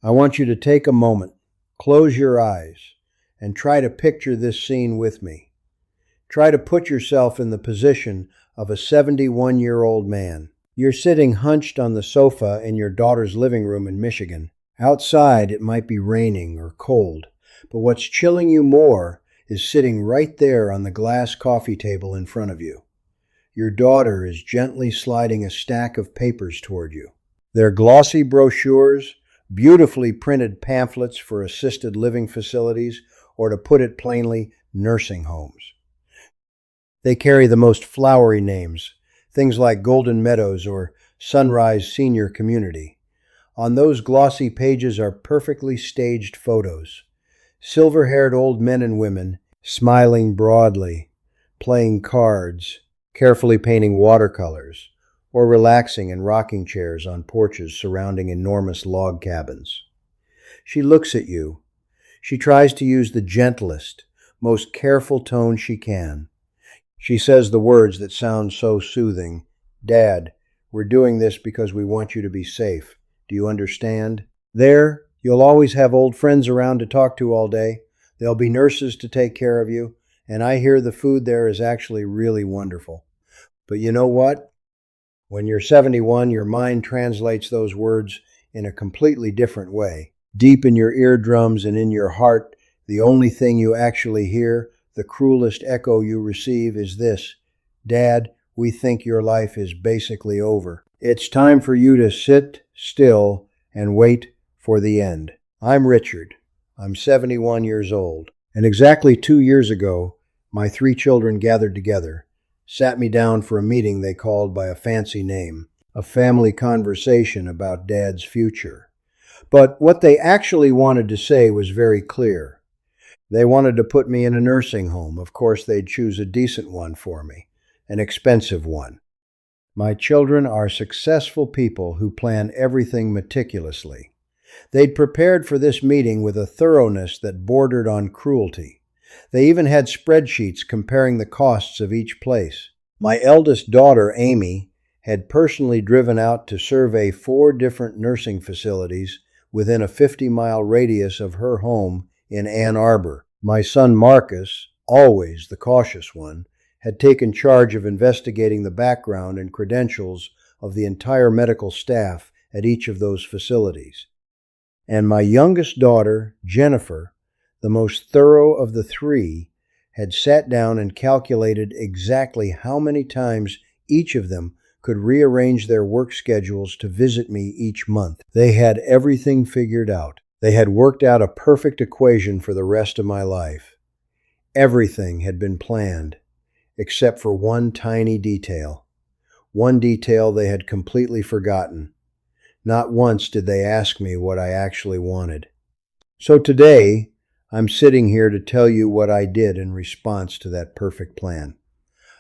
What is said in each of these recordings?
I want you to take a moment, close your eyes, and try to picture this scene with me. Try to put yourself in the position of a 71-year-old man. You're sitting hunched on the sofa in your daughter's living room in Michigan. Outside, it might be raining or cold, but what's chilling you more is sitting right there on the glass coffee table in front of you. Your daughter is gently sliding a stack of papers toward you. They're glossy brochures, beautifully printed pamphlets for assisted living facilities, or to put it plainly, nursing homes. They carry the most flowery names, things like Golden Meadows or Sunrise Senior Community. On those glossy pages are perfectly staged photos. Silver-haired old men and women, smiling broadly, playing cards, carefully painting watercolors, or relaxing in rocking chairs on porches surrounding enormous log cabins. She looks at you. She tries to use the gentlest, most careful tone she can. She says the words that sound so soothing. "Dad, we're doing this because we want you to be safe. Do you understand? There, you'll always have old friends around to talk to all day. There'll be nurses to take care of you, and I hear the food there is actually really wonderful. But you know what? When you're 71, your mind translates those words in a completely different way. Deep in your eardrums and in your heart, the only thing you actually hear, the cruelest echo you receive, is this: Dad, we think your life is basically over. It's time for you to sit still and wait for the end. I'm Richard. I'm 71 years old. And exactly 2 years ago, my 3 children gathered together, sat me down for a meeting they called by a fancy name, a family conversation about Dad's future. But what they actually wanted to say was very clear. They wanted to put me in a nursing home. Of course, they'd choose a decent one for me, an expensive one. My children are successful people who plan everything meticulously. They'd prepared for this meeting with a thoroughness that bordered on cruelty. They even had spreadsheets comparing the costs of each place. My eldest daughter, Amy, had personally driven out to survey 4 different nursing facilities within a 50-mile radius of her home in Ann Arbor. My son Marcus, always the cautious one, had taken charge of investigating the background and credentials of the entire medical staff at each of those facilities. And my youngest daughter, Jennifer, the most thorough of the 3, had sat down and calculated exactly how many times each of them could rearrange their work schedules to visit me each month. They had everything figured out. They had worked out a perfect equation for the rest of my life. Everything had been planned, except for one tiny detail. One detail they had completely forgotten. Not once did they ask me what I actually wanted. So today, I'm sitting here to tell you what I did in response to that perfect plan.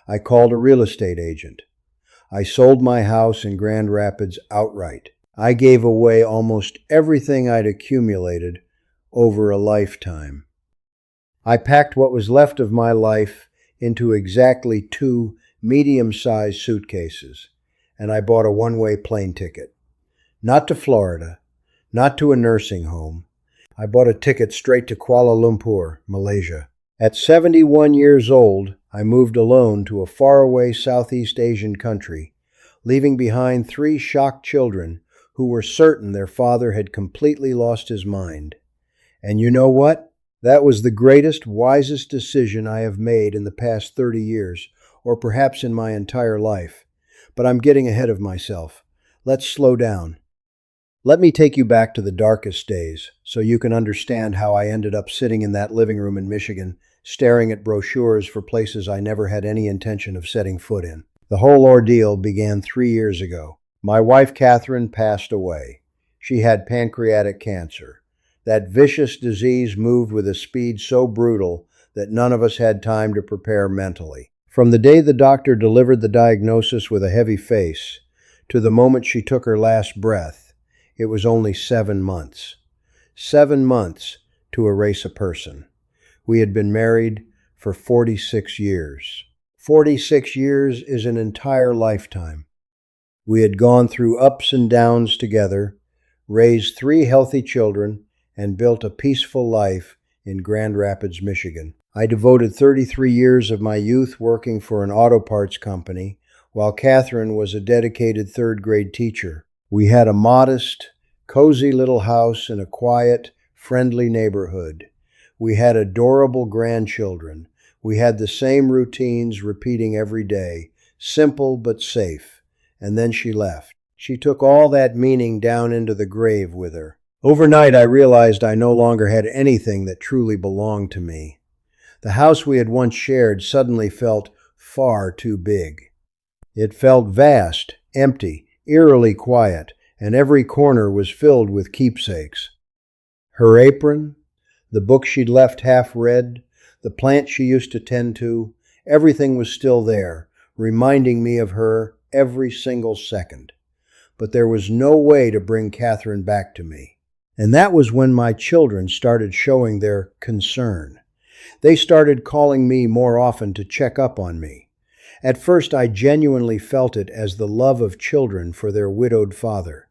I called a real estate agent. I sold my house in Grand Rapids outright. I gave away almost everything I'd accumulated over a lifetime. I packed what was left of my life into exactly 2 medium-sized suitcases, and I bought a one-way plane ticket. Not to Florida, not to a nursing home. I bought a ticket straight to Kuala Lumpur, Malaysia. At 71 years old, I moved alone to a faraway Southeast Asian country, leaving behind 3 shocked children who were certain their father had completely lost his mind. And you know what? That was the greatest, wisest decision I have made in the past 30 years, or perhaps in my entire life. But I'm getting ahead of myself. Let's slow down. Let me take you back to the darkest days, so you can understand how I ended up sitting in that living room in Michigan, staring at brochures for places I never had any intention of setting foot in. The whole ordeal began 3 years ago. My wife, Catherine, passed away. She had pancreatic cancer. That vicious disease moved with a speed so brutal that none of us had time to prepare mentally. From the day the doctor delivered the diagnosis with a heavy face to the moment she took her last breath, it was only 7 months. 7 months to erase a person. We had been married for 46 years. 46 years is an entire lifetime. We had gone through ups and downs together, raised 3 healthy children, and built a peaceful life in Grand Rapids, Michigan. I devoted 33 years of my youth working for an auto parts company, while Catherine was a dedicated 3rd-grade teacher. We had a modest, cozy little house in a quiet, friendly neighborhood. We had adorable grandchildren. We had the same routines repeating every day, simple but safe. And then she left. She took all that meaning down into the grave with her. Overnight, I realized I no longer had anything that truly belonged to me. The house we had once shared suddenly felt far too big. It felt vast, empty, eerily quiet, and every corner was filled with keepsakes. Her apron, the book she'd left half read, the plant she used to tend to, everything was still there, reminding me of her every single second. But there was no way to bring Catherine back to me. And that was when my children started showing their concern. They started calling me more often to check up on me. At first, I genuinely felt it as the love of children for their widowed father.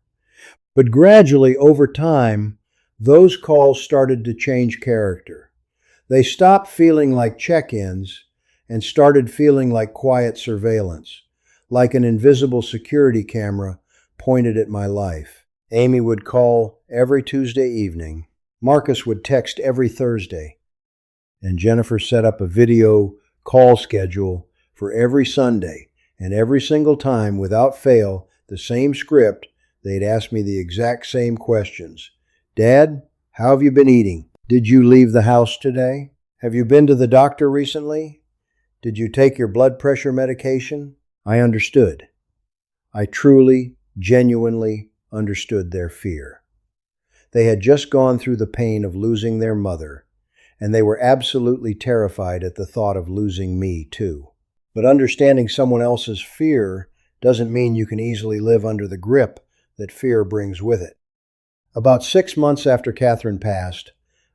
But gradually, over time, those calls started to change character. They stopped feeling like check-ins and started feeling like quiet surveillance, like an invisible security camera pointed at my life. Amy would call every Tuesday evening. Marcus would text every Thursday. And Jennifer set up a video call schedule for every Sunday, and every single time, without fail, the same script, they'd ask me the exact same questions. Dad, how have you been eating? Did you leave the house today? Have you been to the doctor recently? Did you take your blood pressure medication? I understood. I truly, genuinely understood their fear. They had just gone through the pain of losing their mother, and they were absolutely terrified at the thought of losing me, too. But understanding someone else's fear doesn't mean you can easily live under the grip that fear brings with it. About 6 months after Catherine passed,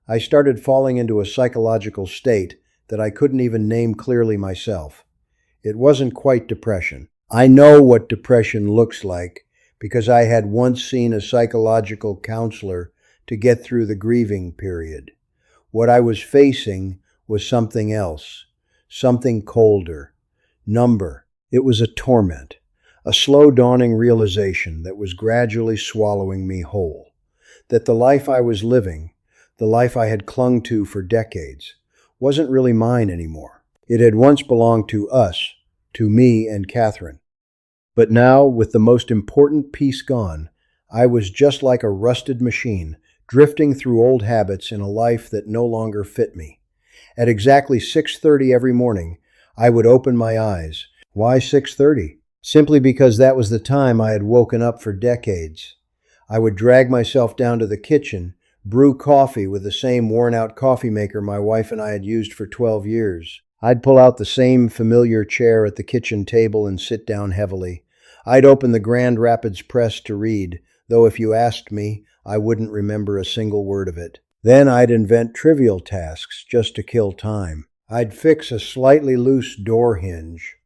I started falling into a psychological state that I couldn't even name clearly myself. It wasn't quite depression. I know what depression looks like because I had once seen a psychological counselor to get through the grieving period. What I was facing was something else, something colder, number. It was a torment, a slow dawning realization that was gradually swallowing me whole, that the life I was living, the life I had clung to for decades, wasn't really mine anymore. It had once belonged to us, to me and Catherine. But now, with the most important piece gone, I was just like a rusted machine, drifting through old habits in a life that no longer fit me. At exactly 6:30 every morning, I would open my eyes. Why 6:30? Simply because that was the time I had woken up for decades. I would drag myself down to the kitchen, brew coffee with the same worn-out coffee maker my wife and I had used for 12 years. I'd pull out the same familiar chair at the kitchen table and sit down heavily. I'd open the Grand Rapids Press to read, though if you asked me, I wouldn't remember a single word of it. Then I'd invent trivial tasks just to kill time. I'd fix a slightly loose door hinge.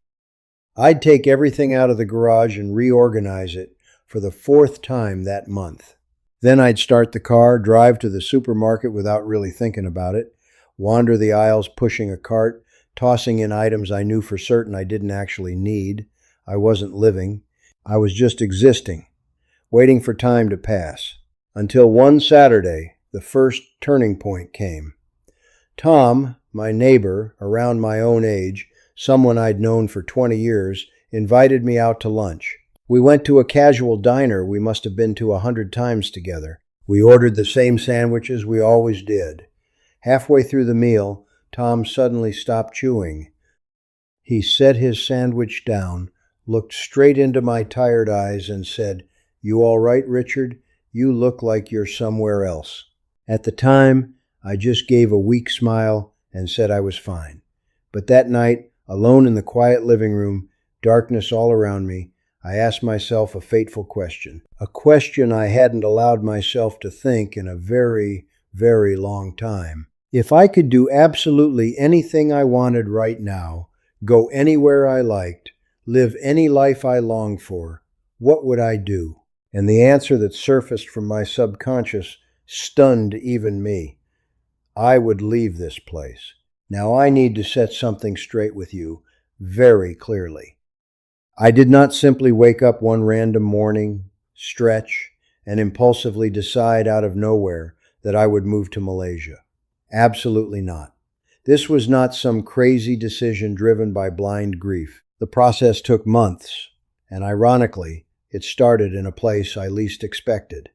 I'd take everything out of the garage and reorganize it for the 4th time that month. Then I'd start the car, drive to the supermarket without really thinking about it, wander the aisles pushing a cart, tossing in items I knew for certain I didn't actually need. I wasn't living. I was just existing, waiting for time to pass. Until one Saturday, the first turning point came. Tom, my neighbor, around my own age, someone I'd known for 20 years, invited me out to lunch. We went to a casual diner we must have been to 100 times together. We ordered the same sandwiches we always did. Halfway through the meal, Tom suddenly stopped chewing. He set his sandwich down, looked straight into my tired eyes, and said, "You all right, Richard? You look like you're somewhere else." At the time, I just gave a weak smile and said I was fine. But that night, alone in the quiet living room, darkness all around me, I asked myself a fateful question. A question I hadn't allowed myself to think in a very, very long time. If I could do absolutely anything I wanted right now, go anywhere I liked, live any life I longed for, what would I do? And the answer that surfaced from my subconscious stunned even me. I would leave this place. Now I need to set something straight with you very clearly. I did not simply wake up one random morning, stretch, and impulsively decide out of nowhere that I would move to Malaysia. Absolutely not. This was not some crazy decision driven by blind grief. The process took months, and ironically, it started in a place I least expected.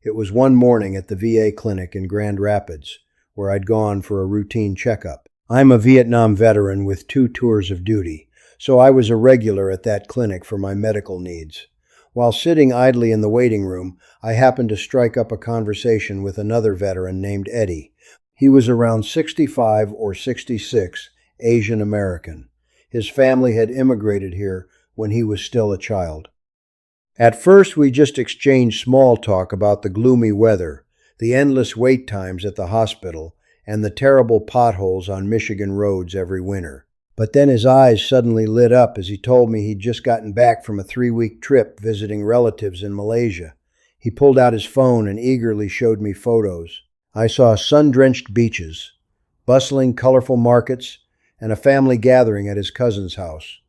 It was one morning at the VA clinic in Grand Rapids, where I'd gone for a routine checkup. I'm a Vietnam veteran with 2 tours of duty, so I was a regular at that clinic for my medical needs. While sitting idly in the waiting room, I happened to strike up a conversation with another veteran named Eddie. He was around 65 or 66, Asian American. His family had immigrated here when he was still a child. At first, we just exchanged small talk about the gloomy weather, the endless wait times at the hospital, and the terrible potholes on Michigan roads every winter. But then his eyes suddenly lit up as he told me he'd just gotten back from a 3-week trip visiting relatives in Malaysia. He pulled out his phone and eagerly showed me photos. I saw sun-drenched beaches, bustling, colorful markets, and a family gathering at his cousin's house,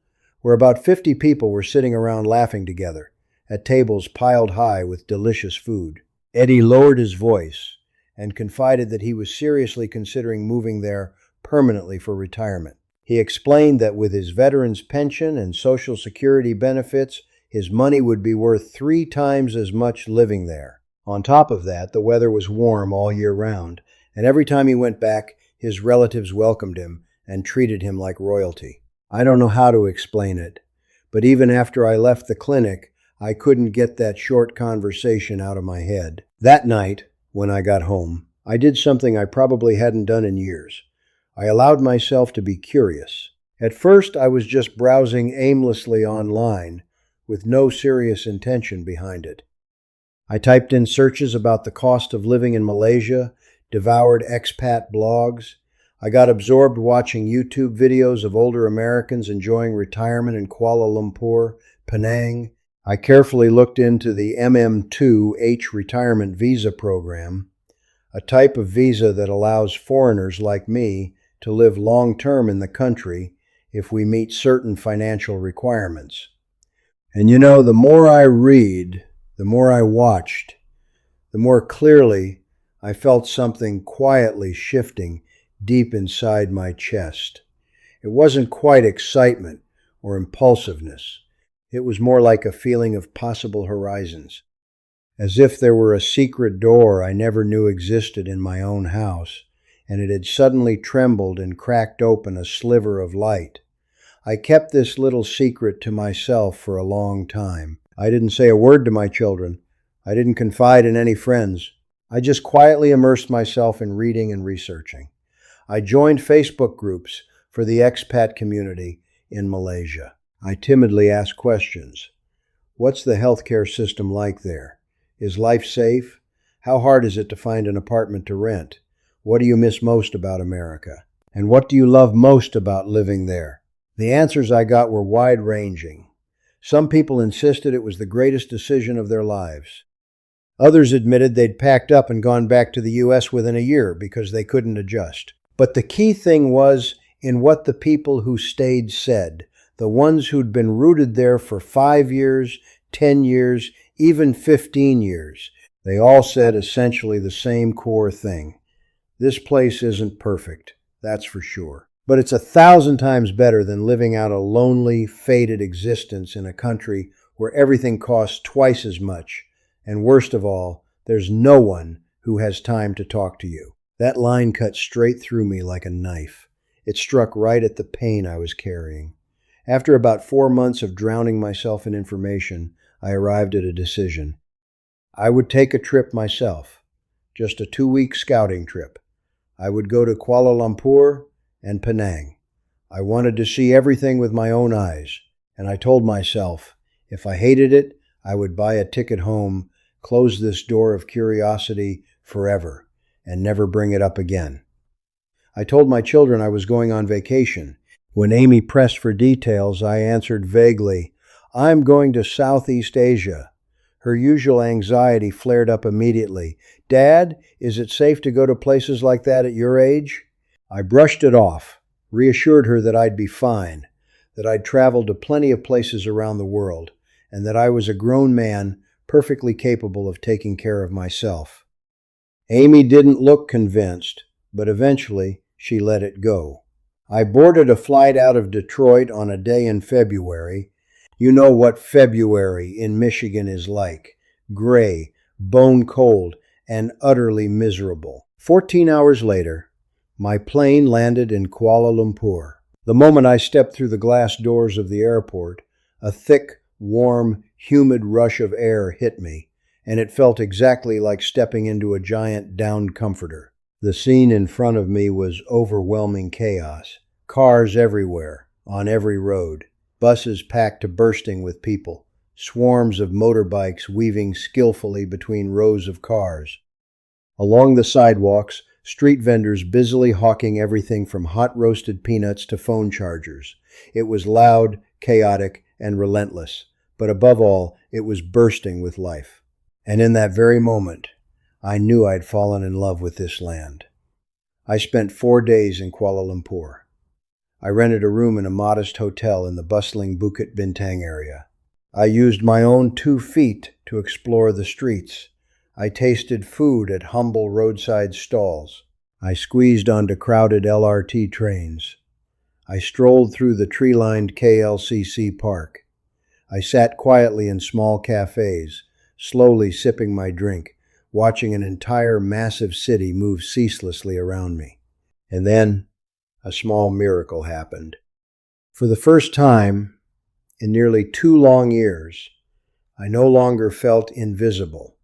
where about 50 people were sitting around laughing together, at tables piled high with delicious food. Eddie lowered his voice and confided that he was seriously considering moving there permanently for retirement. He explained that with his veteran's pension and Social Security benefits, his money would be worth 3 times as much living there. On top of that, the weather was warm all year round, and every time he went back, his relatives welcomed him and treated him like royalty. I don't know how to explain it, but even after I left the clinic, I couldn't get that short conversation out of my head. That night, when I got home, I did something I probably hadn't done in years. I allowed myself to be curious. At first, I was just browsing aimlessly online, with no serious intention behind it. I typed in searches about the cost of living in Malaysia, devoured expat blogs. I got absorbed watching YouTube videos of older Americans enjoying retirement in Kuala Lumpur, Penang. I carefully looked into the MM2H retirement visa program, a type of visa that allows foreigners like me to live long-term in the country if we meet certain financial requirements. And you know, the more I read, the more I watched, the more clearly I felt something quietly shifting deep inside my chest. It wasn't quite excitement or impulsiveness. It was more like a feeling of possible horizons, as if there were a secret door I never knew existed in my own house, and it had suddenly trembled and cracked open a sliver of light. I kept this little secret to myself for a long time. I didn't say a word to my children. I didn't confide in any friends. I just quietly immersed myself in reading and researching. I joined Facebook groups for the expat community in Malaysia. I timidly asked questions. What's the healthcare system like there? Is life safe? How hard is it to find an apartment to rent? What do you miss most about America? And what do you love most about living there? The answers I got were wide-ranging. Some people insisted it was the greatest decision of their lives. Others admitted they'd packed up and gone back to the U.S. within a year because they couldn't adjust. But the key thing was in what the people who stayed said, the ones who'd been rooted there for 5 years, 10 years, even 15 years. They all said essentially the same core thing. This place isn't perfect, that's for sure. But it's 1,000 times better than living out a lonely, faded existence in a country where everything costs twice as much. And worst of all, there's no one who has time to talk to you. That line cut straight through me like a knife. It struck right at the pain I was carrying. After about 4 months of drowning myself in information, I arrived at a decision. I would take a trip myself, just a 2-week scouting trip. I would go to Kuala Lumpur and Penang. I wanted to see everything with my own eyes, and I told myself, if I hated it, I would buy a ticket home, close this door of curiosity forever, and never bring it up again. I told my children I was going on vacation. When Amy pressed for details, I answered vaguely, I'm going to Southeast Asia. Her usual anxiety flared up immediately. "Dad, is it safe to go to places like that at your age?" I brushed it off, reassured her that I'd be fine, that I'd traveled to plenty of places around the world, and that I was a grown man perfectly capable of taking care of myself. Amy didn't look convinced, but eventually she let it go. I boarded a flight out of Detroit on a day in February. You know what February in Michigan is like: gray, bone cold, and utterly miserable. 14 hours later, my plane landed in Kuala Lumpur. The moment I stepped through the glass doors of the airport, a thick, warm, humid rush of air hit me, and it felt exactly like stepping into a giant down comforter. The scene in front of me was overwhelming chaos. Cars everywhere, on every road. Buses packed to bursting with people. Swarms of motorbikes weaving skillfully between rows of cars. Along the sidewalks, street vendors busily hawking everything from hot roasted peanuts to phone chargers. It was loud, chaotic, and relentless, but above all, it was bursting with life. And in that very moment, I knew I'd fallen in love with this land. I spent 4 days in Kuala Lumpur. I rented a room in a modest hotel in the bustling Bukit Bintang area. I used my own 2 feet to explore the streets. I tasted food at humble roadside stalls. I squeezed onto crowded LRT trains. I strolled through the tree-lined KLCC park. I sat quietly in small cafes, slowly sipping my drink, watching an entire massive city move ceaselessly around me. And then a small miracle happened. For the first time in nearly 2 long years, I no longer felt invisible.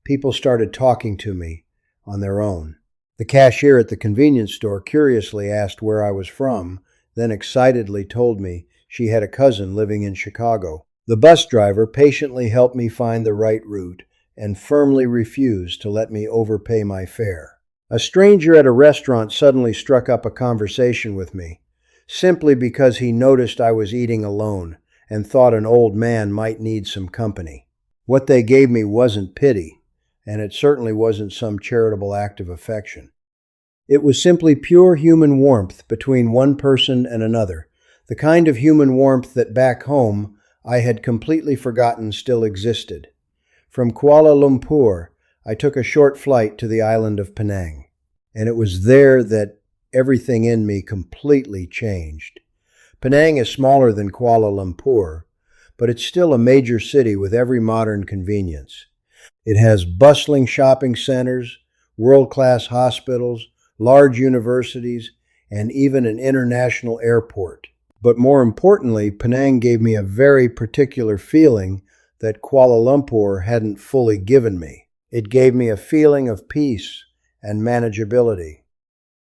People started talking to me on their own. The cashier at the convenience store curiously asked where I was from, then excitedly told me she had a cousin living in Chicago. The bus driver patiently helped me find the right route and firmly refused to let me overpay my fare. A stranger at a restaurant suddenly struck up a conversation with me, simply because he noticed I was eating alone and thought an old man might need some company. What they gave me wasn't pity, and it certainly wasn't some charitable act of affection. It was simply pure human warmth between one person and another, the kind of human warmth that back home I had completely forgotten still existed. From Kuala Lumpur, I took a short flight to the island of Penang, and it was there that everything in me completely changed. Penang is smaller than Kuala Lumpur, but it's still a major city with every modern convenience. It has bustling shopping centers, world-class hospitals, large universities, and even an international airport. But more importantly, Penang gave me a very particular feeling that Kuala Lumpur hadn't fully given me. It gave me a feeling of peace and manageability.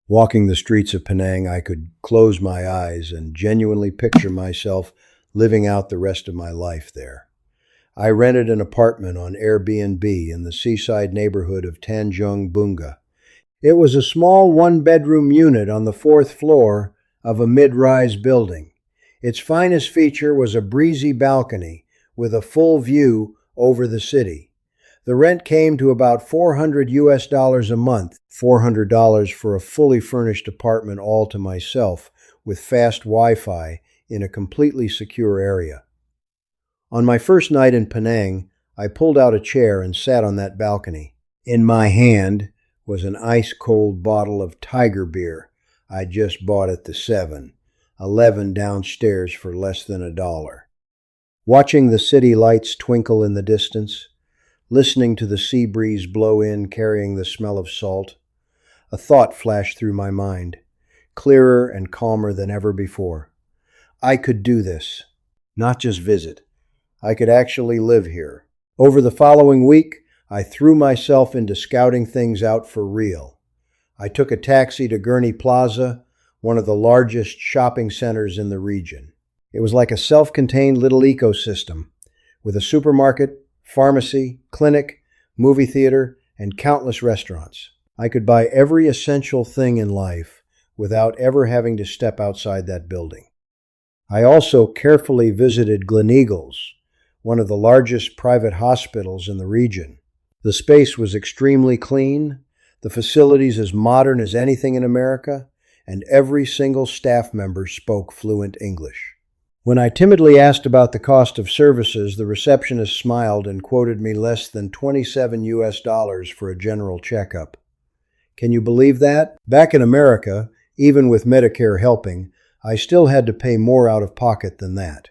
Walking the streets of Penang, I could close my eyes and genuinely picture myself living out the rest of my life there. I rented an apartment on Airbnb in the seaside neighborhood of Tanjung Bunga. It was a small 1-bedroom unit on the 4th floor of a mid-rise building. Its finest feature was a breezy balcony with a full view over the city. The rent came to about $400 a month, $400 for a fully furnished apartment all to myself with fast Wi-Fi in a completely secure area. On my first night in Penang, I pulled out a chair and sat on that balcony. In my hand was an ice-cold bottle of Tiger beer I'd just bought at the 7-Eleven downstairs for less than $1. Watching the city lights twinkle in the distance, listening to the sea breeze blow in carrying the smell of salt, a thought flashed through my mind, clearer and calmer than ever before. I could do this, not just visit. I could actually live here. Over the following week, I threw myself into scouting things out for real. I took a taxi to Gurney Plaza, one of the largest shopping centers in the region. It was like a self-contained little ecosystem, with a supermarket, pharmacy, clinic, movie theater, and countless restaurants. I could buy every essential thing in life without ever having to step outside that building. I also carefully visited Gleneagles, one of the largest private hospitals in the region. The space was extremely clean, the facilities as modern as anything in America, and every single staff member spoke fluent English. When I timidly asked about the cost of services, the receptionist smiled and quoted me less than $27 for a general checkup. Can you believe that? Back in America, even with Medicare helping, I still had to pay more out of pocket than that.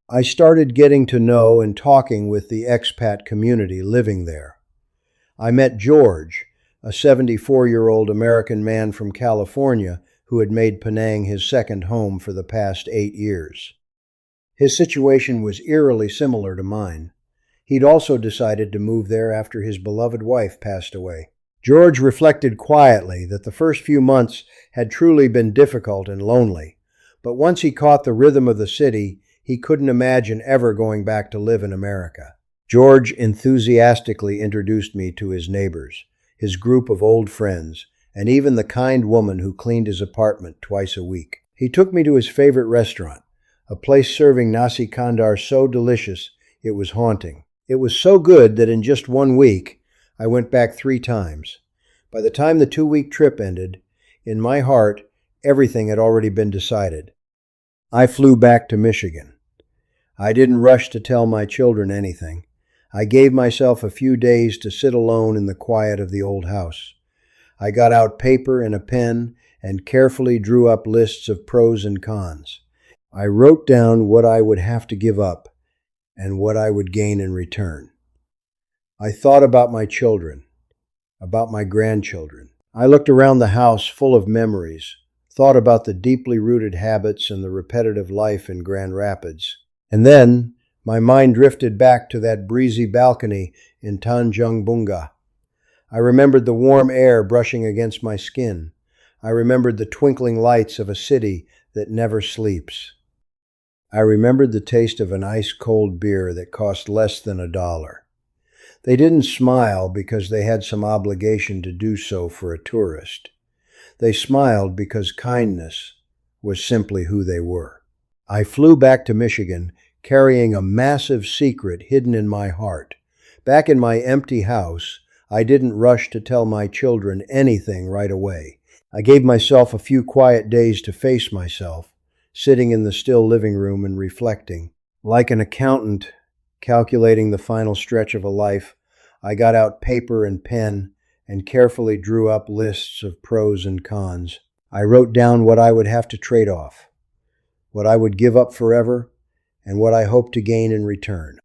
I started getting to know and talking with the expat community living there. I met George, a 74-year-old American man from California who had made Penang his second home for the past 8 years. His situation was eerily similar to mine. He'd also decided to move there after his beloved wife passed away. George reflected quietly that the first few months had truly been difficult and lonely, but once he caught the rhythm of the city, he couldn't imagine ever going back to live in America. George enthusiastically introduced me to his neighbors, his group of old friends, and even the kind woman who cleaned his apartment twice a week. He took me to his favorite restaurant, a place serving nasi kandar so delicious it was haunting. It was so good that in just 1 week, I went back 3 times. By the time the 2-week trip ended, in my heart, everything had already been decided. I flew back to Michigan. I didn't rush to tell my children anything. I gave myself a few days to sit alone in the quiet of the old house. I got out paper and a pen and carefully drew up lists of pros and cons. I wrote down what I would have to give up and what I would gain in return. I thought about my children, about my grandchildren. I looked around the house full of memories, thought about the deeply rooted habits and the repetitive life in Grand Rapids. And then my mind drifted back to that breezy balcony in Tanjung Bunga. I remembered the warm air brushing against my skin. I remembered the twinkling lights of a city that never sleeps. I remembered the taste of an ice-cold beer that cost less than $1. They didn't smile because they had some obligation to do so for a tourist. They smiled because kindness was simply who they were. I flew back to Michigan carrying a massive secret hidden in my heart. Back in my empty house, I didn't rush to tell my children anything right away. I gave myself a few quiet days to face myself, sitting in the still living room and reflecting. Like an accountant calculating the final stretch of a life, I got out paper and pen and carefully drew up lists of pros and cons. I wrote down what I would have to trade off, what I would give up forever, and what I hoped to gain in return.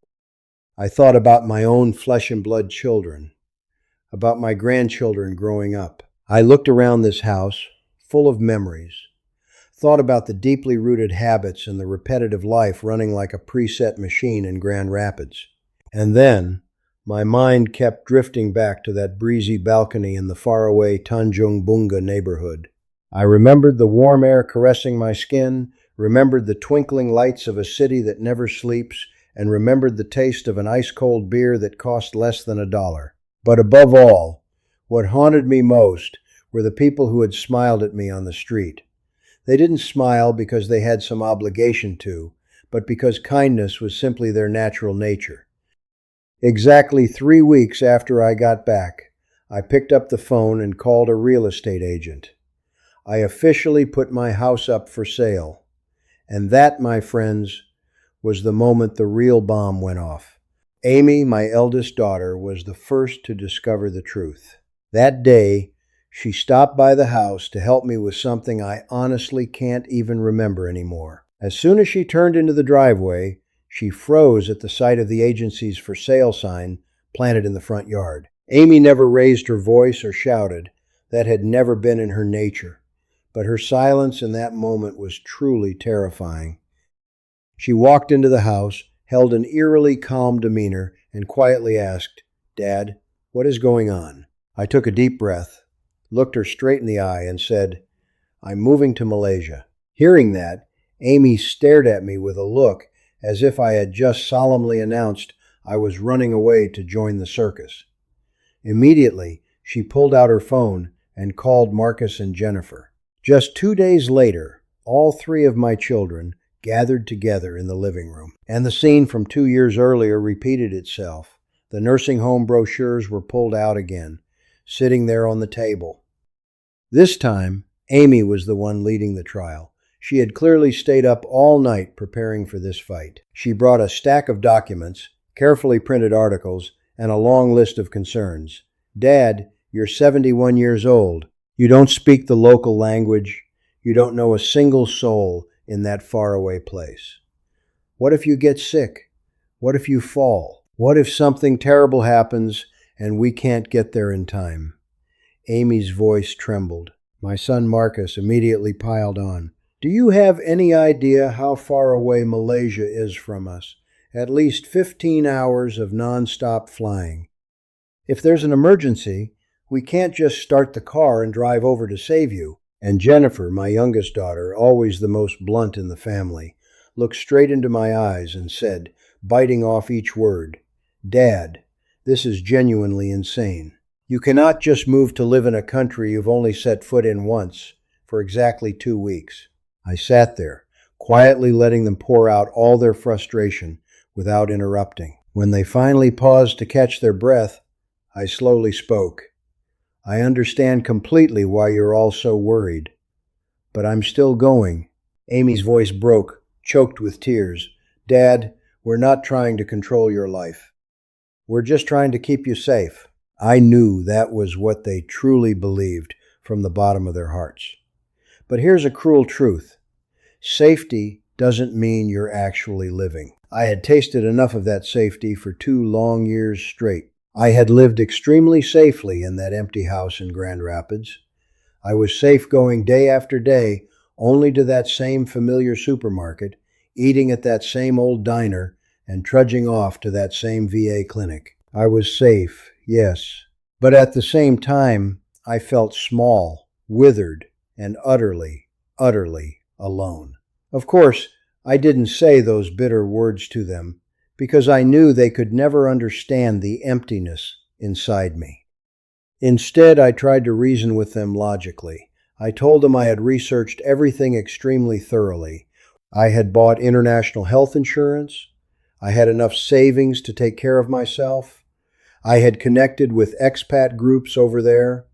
I thought about my own flesh and blood children, about my grandchildren growing up. I looked around this house, full of memories, thought about the deeply rooted habits and the repetitive life running like a preset machine in Grand Rapids. And then, my mind kept drifting back to that breezy balcony in the faraway Tanjung Bunga neighborhood. I remembered the warm air caressing my skin, remembered the twinkling lights of a city that never sleeps, and remembered the taste of an ice-cold beer that cost less than $1. But above all, what haunted me most were the people who had smiled at me on the street. They didn't smile because they had some obligation to, but because kindness was simply their natural nature. Exactly 3 weeks after I got back, I picked up the phone and called a real estate agent. I officially put my house up for sale. And that, my friends, was the moment the real bomb went off. Amy, my eldest daughter, was the first to discover the truth. That day, she stopped by the house to help me with something I honestly can't even remember anymore. As soon as she turned into the driveway, she froze at the sight of the agency's for sale sign planted in the front yard. Amy never raised her voice or shouted. That had never been in her nature. But her silence in that moment was truly terrifying. She walked into the house, held an eerily calm demeanor, and quietly asked, "Dad, what is going on?" I took a deep breath, looked her straight in the eye, and said, "I'm moving to Malaysia." Hearing that, Amy stared at me with a look as if I had just solemnly announced I was running away to join the circus. Immediately, she pulled out her phone and called Marcus and Jennifer. Just 2 days later, all 3 of my children, gathered together in the living room. And the scene from 2 years earlier repeated itself. The nursing home brochures were pulled out again, sitting there on the table. This time, Amy was the one leading the trial. She had clearly stayed up all night preparing for this fight. She brought a stack of documents, carefully printed articles, and a long list of concerns. Dad, you're 71 years old. You don't speak the local language. You don't know a single soul in that faraway place. What if you get sick? What if you fall? What if something terrible happens and we can't get there in time? Amy's voice trembled. My son Marcus immediately piled on. Do you have any idea how far away Malaysia is from us? At least 15 hours of non-stop flying. If there's an emergency, we can't just start the car and drive over to save you. And Jennifer, my youngest daughter, always the most blunt in the family, looked straight into my eyes and said, biting off each word, Dad, this is genuinely insane. You cannot just move to live in a country you've only set foot in once for exactly 2 weeks. I sat there, quietly letting them pour out all their frustration without interrupting. When they finally paused to catch their breath, I slowly spoke. I understand completely why you're all so worried, but I'm still going. Amy's voice broke, choked with tears. Dad, we're not trying to control your life. We're just trying to keep you safe. I knew that was what they truly believed from the bottom of their hearts. But here's a cruel truth. Safety doesn't mean you're actually living. I had tasted enough of that safety for 2 long years straight. I had lived extremely safely in that empty house in Grand Rapids. I was safe going day after day only to that same familiar supermarket, eating at that same old diner, and trudging off to that same VA clinic. I was safe, yes, but at the same time, I felt small, withered, and utterly, utterly alone. Of course, I didn't say those bitter words to them because I knew they could never understand the emptiness inside me. Instead, I tried to reason with them logically. I told them I had researched everything extremely thoroughly. I had bought international health insurance. I had enough savings to take care of myself. I had connected with expat groups over there.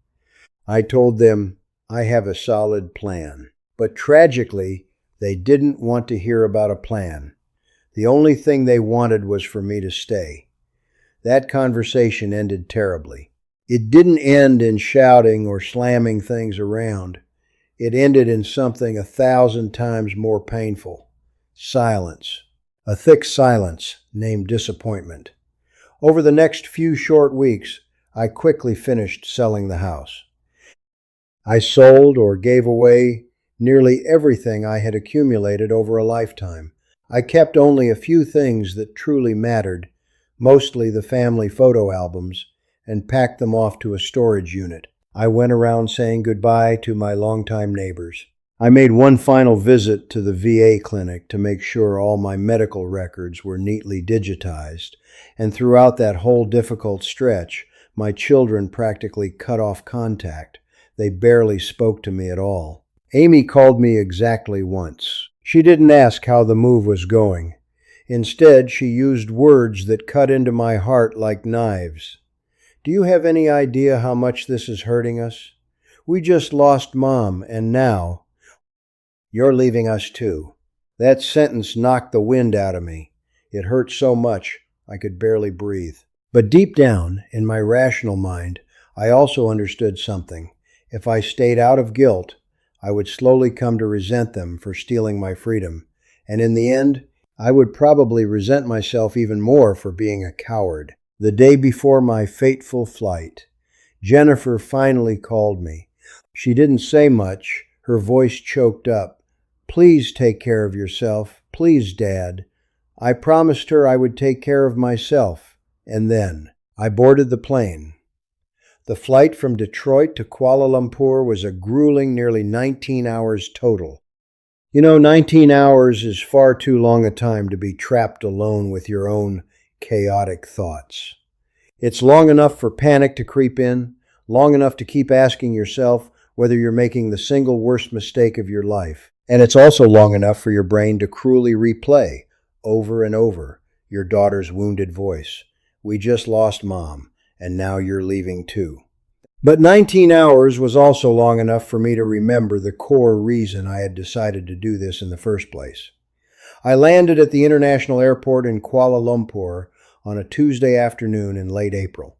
I told them I have a solid plan. But tragically, they didn't want to hear about a plan. The only thing they wanted was for me to stay. That conversation ended terribly. It didn't end in shouting or slamming things around. It ended in something 1,000 times more painful. Silence. A thick silence named disappointment. Over the next few short weeks, I quickly finished selling the house. I sold or gave away nearly everything I had accumulated over a lifetime. I kept only a few things that truly mattered, mostly the family photo albums, and packed them off to a storage unit. I went around saying goodbye to my longtime neighbors. I made one final visit to the VA clinic to make sure all my medical records were neatly digitized, and throughout that whole difficult stretch, my children practically cut off contact. They barely spoke to me at all. Amy called me exactly once. She didn't ask how the move was going. Instead, she used words that cut into my heart like knives. Do you have any idea how much this is hurting us? We just lost Mom, and now you're leaving us too. That sentence knocked the wind out of me. It hurt so much I could barely breathe. But deep down, in my rational mind, I also understood something. If I stayed out of guilt, I would slowly come to resent them for stealing my freedom, and in the end, I would probably resent myself even more for being a coward. The day before my fateful flight, Jennifer finally called me. She didn't say much, her voice choked up. Please take care of yourself. Please, Dad. I promised her I would take care of myself, and then I boarded the plane. The flight from Detroit to Kuala Lumpur was a grueling nearly 19 hours total. 19 hours is far too long a time to be trapped alone with your own chaotic thoughts. It's long enough for panic to creep in, long enough to keep asking yourself, whether you're making the single worst mistake of your life. And it's also long enough for your brain to cruelly replay, over and over, your daughter's wounded voice. We just lost Mom, and now you're leaving too. But 19 hours was also long enough for me to remember the core reason I had decided to do this in the first place. I landed at the international airport in Kuala Lumpur on a Tuesday afternoon in late April.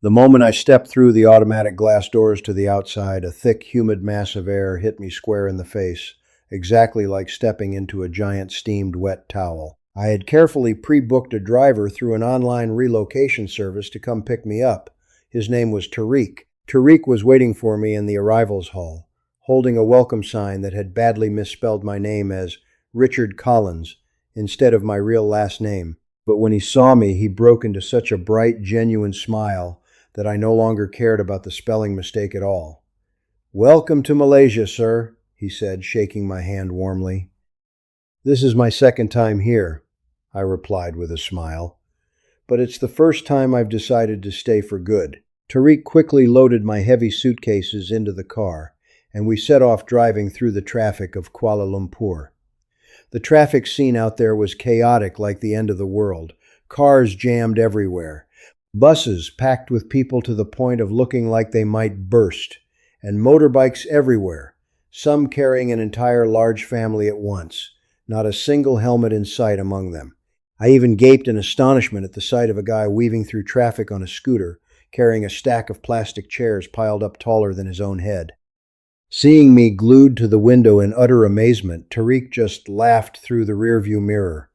The moment I stepped through the automatic glass doors to the outside, a thick, humid mass of air hit me square in the face, exactly like stepping into a giant steamed wet towel. I had carefully pre-booked a driver through an online relocation service to come pick me up. His name was Tariq. Tariq was waiting for me in the arrivals hall, holding a welcome sign that had badly misspelled my name as Richard Collins instead of my real last name. But when he saw me, he broke into such a bright, genuine smile that I no longer cared about the spelling mistake at all. "Welcome to Malaysia, sir," he said, shaking my hand warmly. "This is my second time here," I replied with a smile. "But it's the first time I've decided to stay for good." Tariq quickly loaded my heavy suitcases into the car, and we set off driving through the traffic of Kuala Lumpur. The traffic scene out there was chaotic like the end of the world. Cars jammed everywhere. Buses packed with people to the point of looking like they might burst, and motorbikes everywhere, some carrying an entire large family at once, not a single helmet in sight among them. I even gaped in astonishment at the sight of a guy weaving through traffic on a scooter, carrying a stack of plastic chairs piled up taller than his own head. Seeing me glued to the window in utter amazement, Tariq just laughed through the rearview mirror.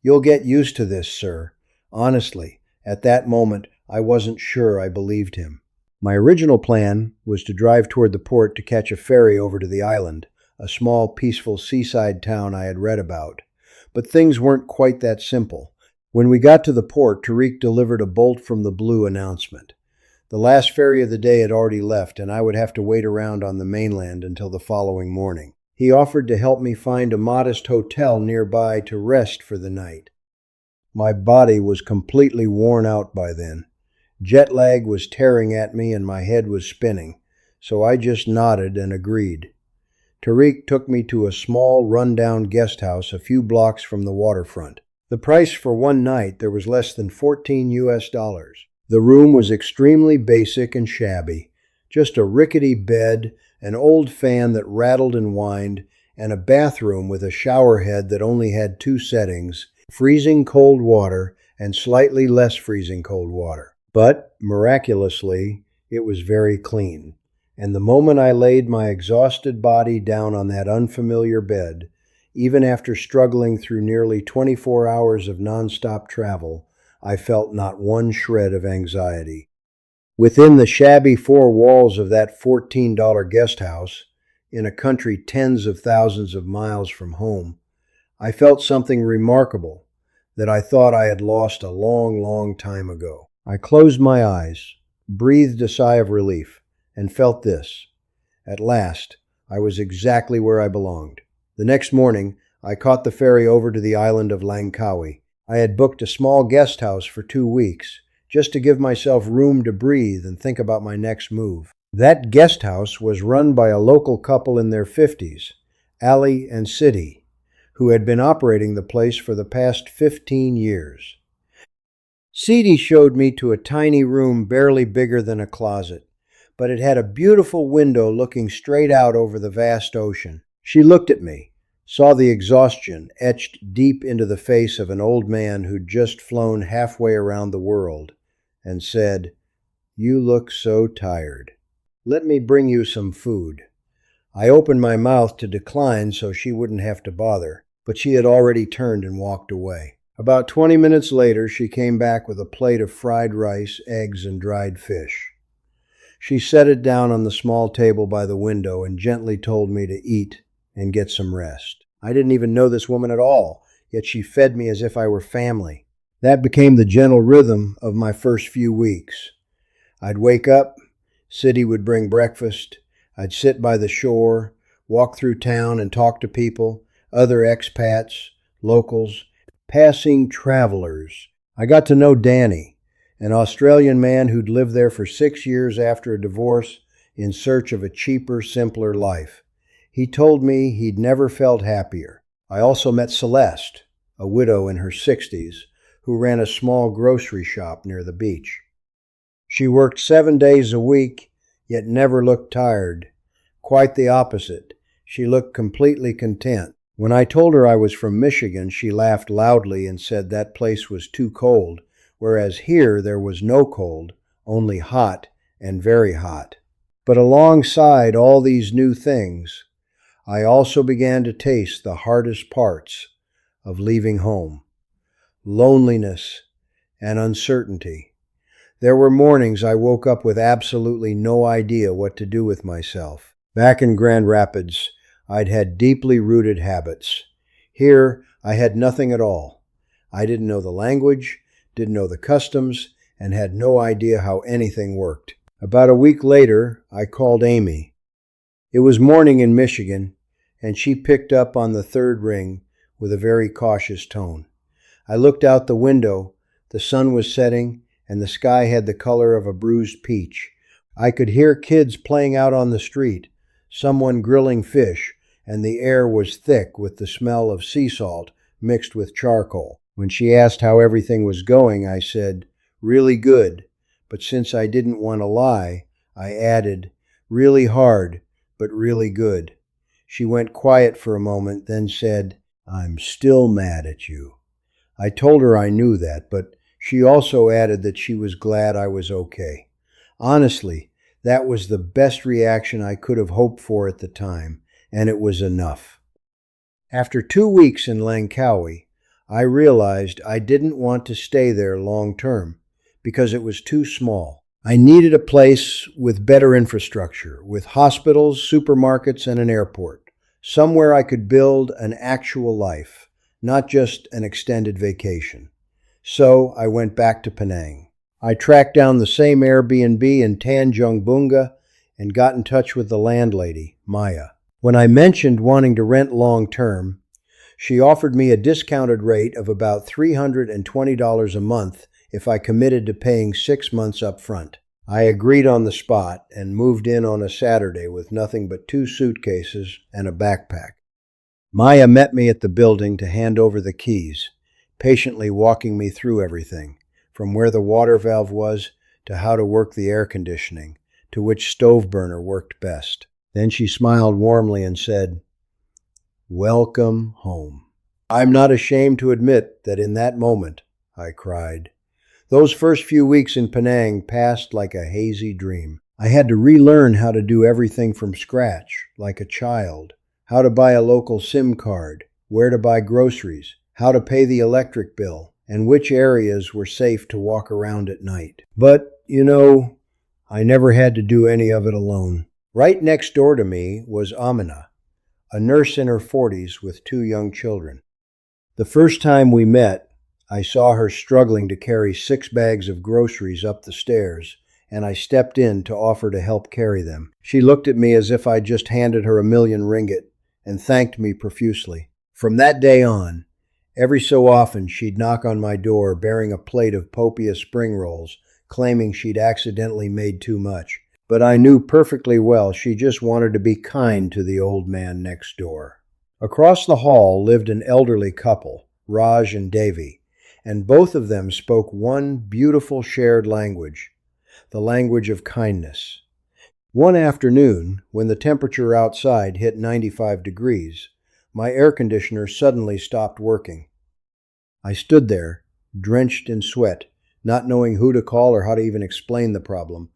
"You'll get used to this, sir." Honestly, at that moment, I wasn't sure I believed him. My original plan was to drive toward the port to catch a ferry over to the island, a small, peaceful seaside town I had read about. But things weren't quite that simple. When we got to the port, Tariq delivered a bolt-from-the-blue announcement. The last ferry of the day had already left, and I would have to wait around on the mainland until the following morning. He offered to help me find a modest hotel nearby to rest for the night. My body was completely worn out by then. Jet lag was tearing at me and my head was spinning, so I just nodded and agreed. Tariq took me to a small, run-down guest house a few blocks from the waterfront. The price for one night there was less than $14. The room was extremely basic and shabby, just a rickety bed, an old fan that rattled and whined, and a bathroom with a shower head that only had two settings, freezing cold water and slightly less freezing cold water. But, miraculously, it was very clean. And the moment I laid my exhausted body down on that unfamiliar bed, even after struggling through nearly 24 hours of nonstop travel, I felt not one shred of anxiety. Within the shabby four walls of that $14 guest house, in a country tens of thousands of miles from home, I felt something remarkable that I thought I had lost a long, long time ago. I closed my eyes, breathed a sigh of relief, and felt this. At last, I was exactly where I belonged. The next morning, I caught the ferry over to the island of Langkawi. I had booked a small guest house for 2 weeks, just to give myself room to breathe and think about my next move. That guest house was run by a local couple in their 50s, Ali and Sidi, who had been operating the place for the past 15 years. Sidi showed me to a tiny room barely bigger than a closet, but it had a beautiful window looking straight out over the vast ocean. She looked at me, saw the exhaustion etched deep into the face of an old man who'd just flown halfway around the world, and said, "You look so tired. Let me bring you some food." I opened my mouth to decline so she wouldn't have to bother, but she had already turned and walked away. About 20 minutes later, she came back with a plate of fried rice, eggs, and dried fish. She set it down on the small table by the window and gently told me to eat and get some rest. I didn't even know this woman at all, yet she fed me as if I were family. That became the gentle rhythm of my first few weeks. I'd wake up, Sidi would bring breakfast, I'd sit by the shore, walk through town and talk to people, other expats, locals, passing travelers. I got to know Danny, an Australian man who'd lived there for 6 years after a divorce in search of a cheaper, simpler life. He told me he'd never felt happier. I also met Celeste, a widow in her 60s, who ran a small grocery shop near the beach. She worked 7 days a week, yet never looked tired. Quite the opposite. She looked completely content. When I told her I was from Michigan, she laughed loudly and said that place was too cold, whereas here there was no cold, only hot and very hot. But alongside all these new things, I also began to taste the hardest parts of leaving home: loneliness and uncertainty. There were mornings I woke up with absolutely no idea what to do with myself. Back in Grand Rapids, I'd had deeply rooted habits. Here, I had nothing at all. I didn't know the language, didn't know the customs, and had no idea how anything worked. About a week later, I called Amy. It was morning in Michigan, and she picked up on the third ring with a very cautious tone. I looked out the window. The sun was setting, and the sky had the color of a bruised peach. I could hear kids playing out on the street, someone grilling fish, and the air was thick with the smell of sea salt mixed with charcoal. When she asked how everything was going, I said, "Really good," but since I didn't want to lie, I added, "Really hard, but really good." She went quiet for a moment, then said, "I'm still mad at you." I told her I knew that, but she also added that she was glad I was okay. Honestly, that was the best reaction I could have hoped for at the time, and it was enough. After 2 weeks in Langkawi, I realized I didn't want to stay there long term because it was too small. I needed a place with better infrastructure, with hospitals, supermarkets, and an airport. Somewhere I could build an actual life, not just an extended vacation. So I went back to Penang. I tracked down the same Airbnb in Tanjung Bunga and got in touch with the landlady, Maya. When I mentioned wanting to rent long-term, she offered me a discounted rate of about $320 a month if I committed to paying 6 months up front. I agreed on the spot and moved in on a Saturday with nothing but 2 suitcases and a backpack. Maya met me at the building to hand over the keys, patiently walking me through everything, from where the water valve was to how to work the air conditioning, to which stove burner worked best. Then she smiled warmly and said, "Welcome home." I'm not ashamed to admit that in that moment, I cried. Those first few weeks in Penang passed like a hazy dream. I had to relearn how to do everything from scratch, like a child. How to buy a local SIM card, where to buy groceries, how to pay the electric bill, and which areas were safe to walk around at night. But, I never had to do any of it alone. Right next door to me was Amina, a nurse in her 40s with 2 young children. The first time we met, I saw her struggling to carry 6 bags of groceries up the stairs, and I stepped in to offer to help carry them. She looked at me as if I'd just handed her 1,000,000 ringgit and thanked me profusely. From that day on, every so often she'd knock on my door bearing a plate of Popia spring rolls, claiming she'd accidentally made too much. But I knew perfectly well she just wanted to be kind to the old man next door. Across the hall lived an elderly couple, Raj and Devi, and both of them spoke one beautiful shared language, the language of kindness. One afternoon, when the temperature outside hit 95 degrees, my air conditioner suddenly stopped working. I stood there, drenched in sweat, not knowing who to call or how to even explain the problem,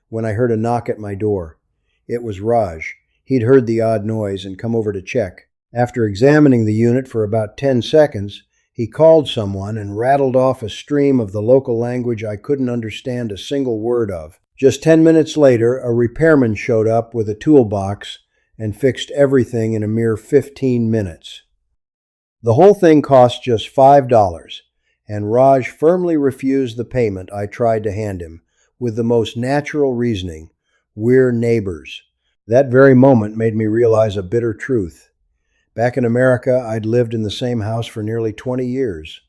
when I heard a knock at my door. It was Raj. He'd heard the odd noise and come over to check. After examining the unit for about 10 seconds, he called someone and rattled off a stream of the local language I couldn't understand a single word of. Just 10 minutes later, a repairman showed up with a toolbox and fixed everything in a mere 15 minutes. The whole thing cost just $5, and Raj firmly refused the payment I tried to hand him, with the most natural reasoning: we're neighbors. That very moment made me realize a bitter truth. Back in America, I'd lived in the same house for nearly 20 years.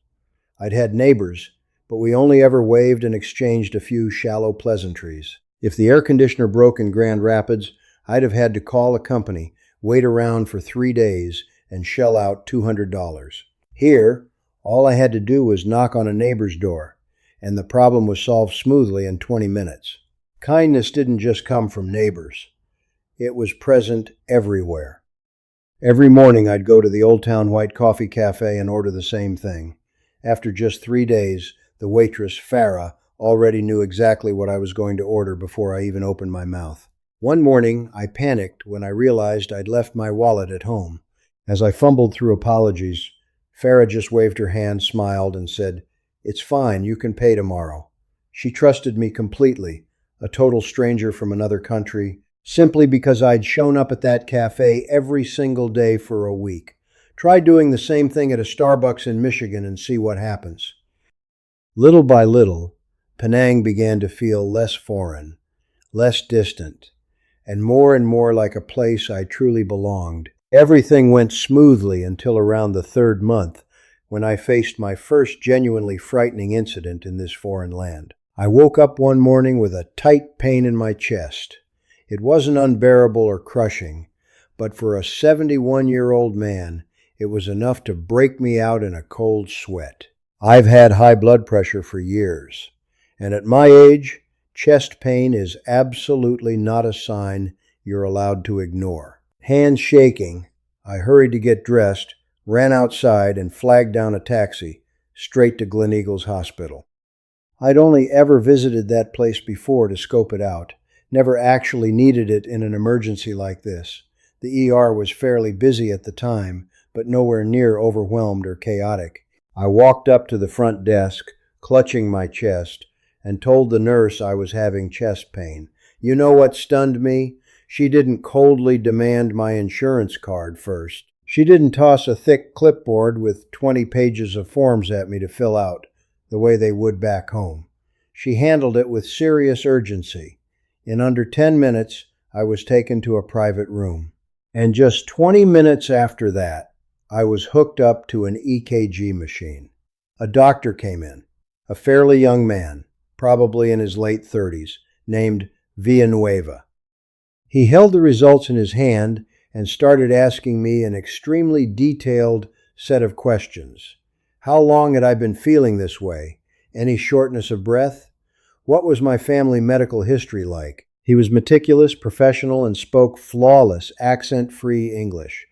I'd had neighbors, but we only ever waved and exchanged a few shallow pleasantries. If the air conditioner broke in Grand Rapids, I'd have had to call a company, wait around for 3 days, and shell out $200. Here, all I had to do was knock on a neighbor's door, and the problem was solved smoothly in 20 minutes. Kindness didn't just come from neighbors. It was present everywhere. Every morning I'd go to the Old Town White Coffee Cafe and order the same thing. After just 3 days, the waitress, Farah, already knew exactly what I was going to order before I even opened my mouth. One morning, I panicked when I realized I'd left my wallet at home. As I fumbled through apologies, Farah just waved her hand, smiled, and said, "It's fine, you can pay tomorrow." She trusted me completely, a total stranger from another country, simply because I'd shown up at that cafe every single day for a week. Try doing the same thing at a Starbucks in Michigan and see what happens. Little by little, Penang began to feel less foreign, less distant, and more like a place I truly belonged. Everything went smoothly until around the 3rd month, when I faced my first genuinely frightening incident in this foreign land. I woke up one morning with a tight pain in my chest. It wasn't unbearable or crushing, but for a 71-year-old man, it was enough to break me out in a cold sweat. I've had high blood pressure for years, and at my age, chest pain is absolutely not a sign you're allowed to ignore. Hands shaking, I hurried to get dressed, ran outside, and flagged down a taxi, straight to Gleneagles Hospital. I'd only ever visited that place before to scope it out, never actually needed it in an emergency like this. The ER was fairly busy at the time, but nowhere near overwhelmed or chaotic. I walked up to the front desk, clutching my chest, and told the nurse I was having chest pain. You know what stunned me? She didn't coldly demand my insurance card first. She didn't toss a thick clipboard with 20 pages of forms at me to fill out, the way they would back home. She handled it with serious urgency. In under 10 minutes, I was taken to a private room. And just 20 minutes after that, I was hooked up to an EKG machine. A doctor came in, a fairly young man, probably in his late 30s, named Villanueva. He held the results in his hand and started asking me an extremely detailed set of questions. How long had I been feeling this way? Any shortness of breath? What was my family medical history like? He was meticulous, professional, and spoke flawless, accent-free English.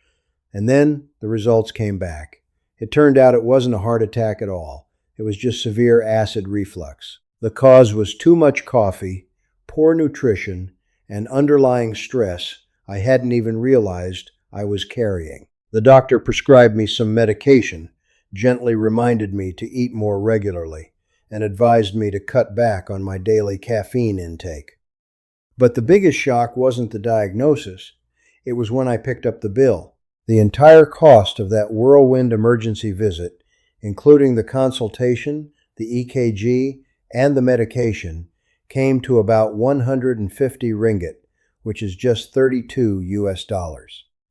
And then the results came back. It turned out it wasn't a heart attack at all. It was just severe acid reflux. The cause was too much coffee, poor nutrition, and underlying stress I hadn't even realized I was carrying. The doctor prescribed me some medication, gently reminded me to eat more regularly, and advised me to cut back on my daily caffeine intake. But the biggest shock wasn't the diagnosis. It was when I picked up the bill. The entire cost of that whirlwind emergency visit, including the consultation, the EKG, and the medication, came to about 150 ringgit, which is just $32 US.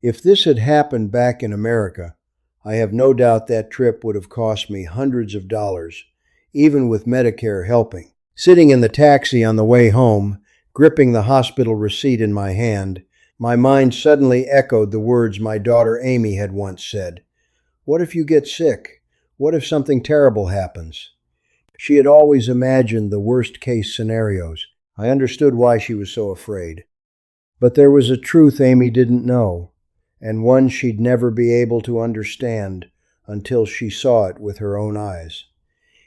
If this had happened back in America, I have no doubt that trip would have cost me hundreds of dollars, even with Medicare helping. Sitting in the taxi on the way home, gripping the hospital receipt in my hand, my mind suddenly echoed the words my daughter Amy had once said. What if you get sick? What if something terrible happens? She had always imagined the worst-case scenarios. I understood why she was so afraid. But there was a truth Amy didn't know, and one she'd never be able to understand until she saw it with her own eyes.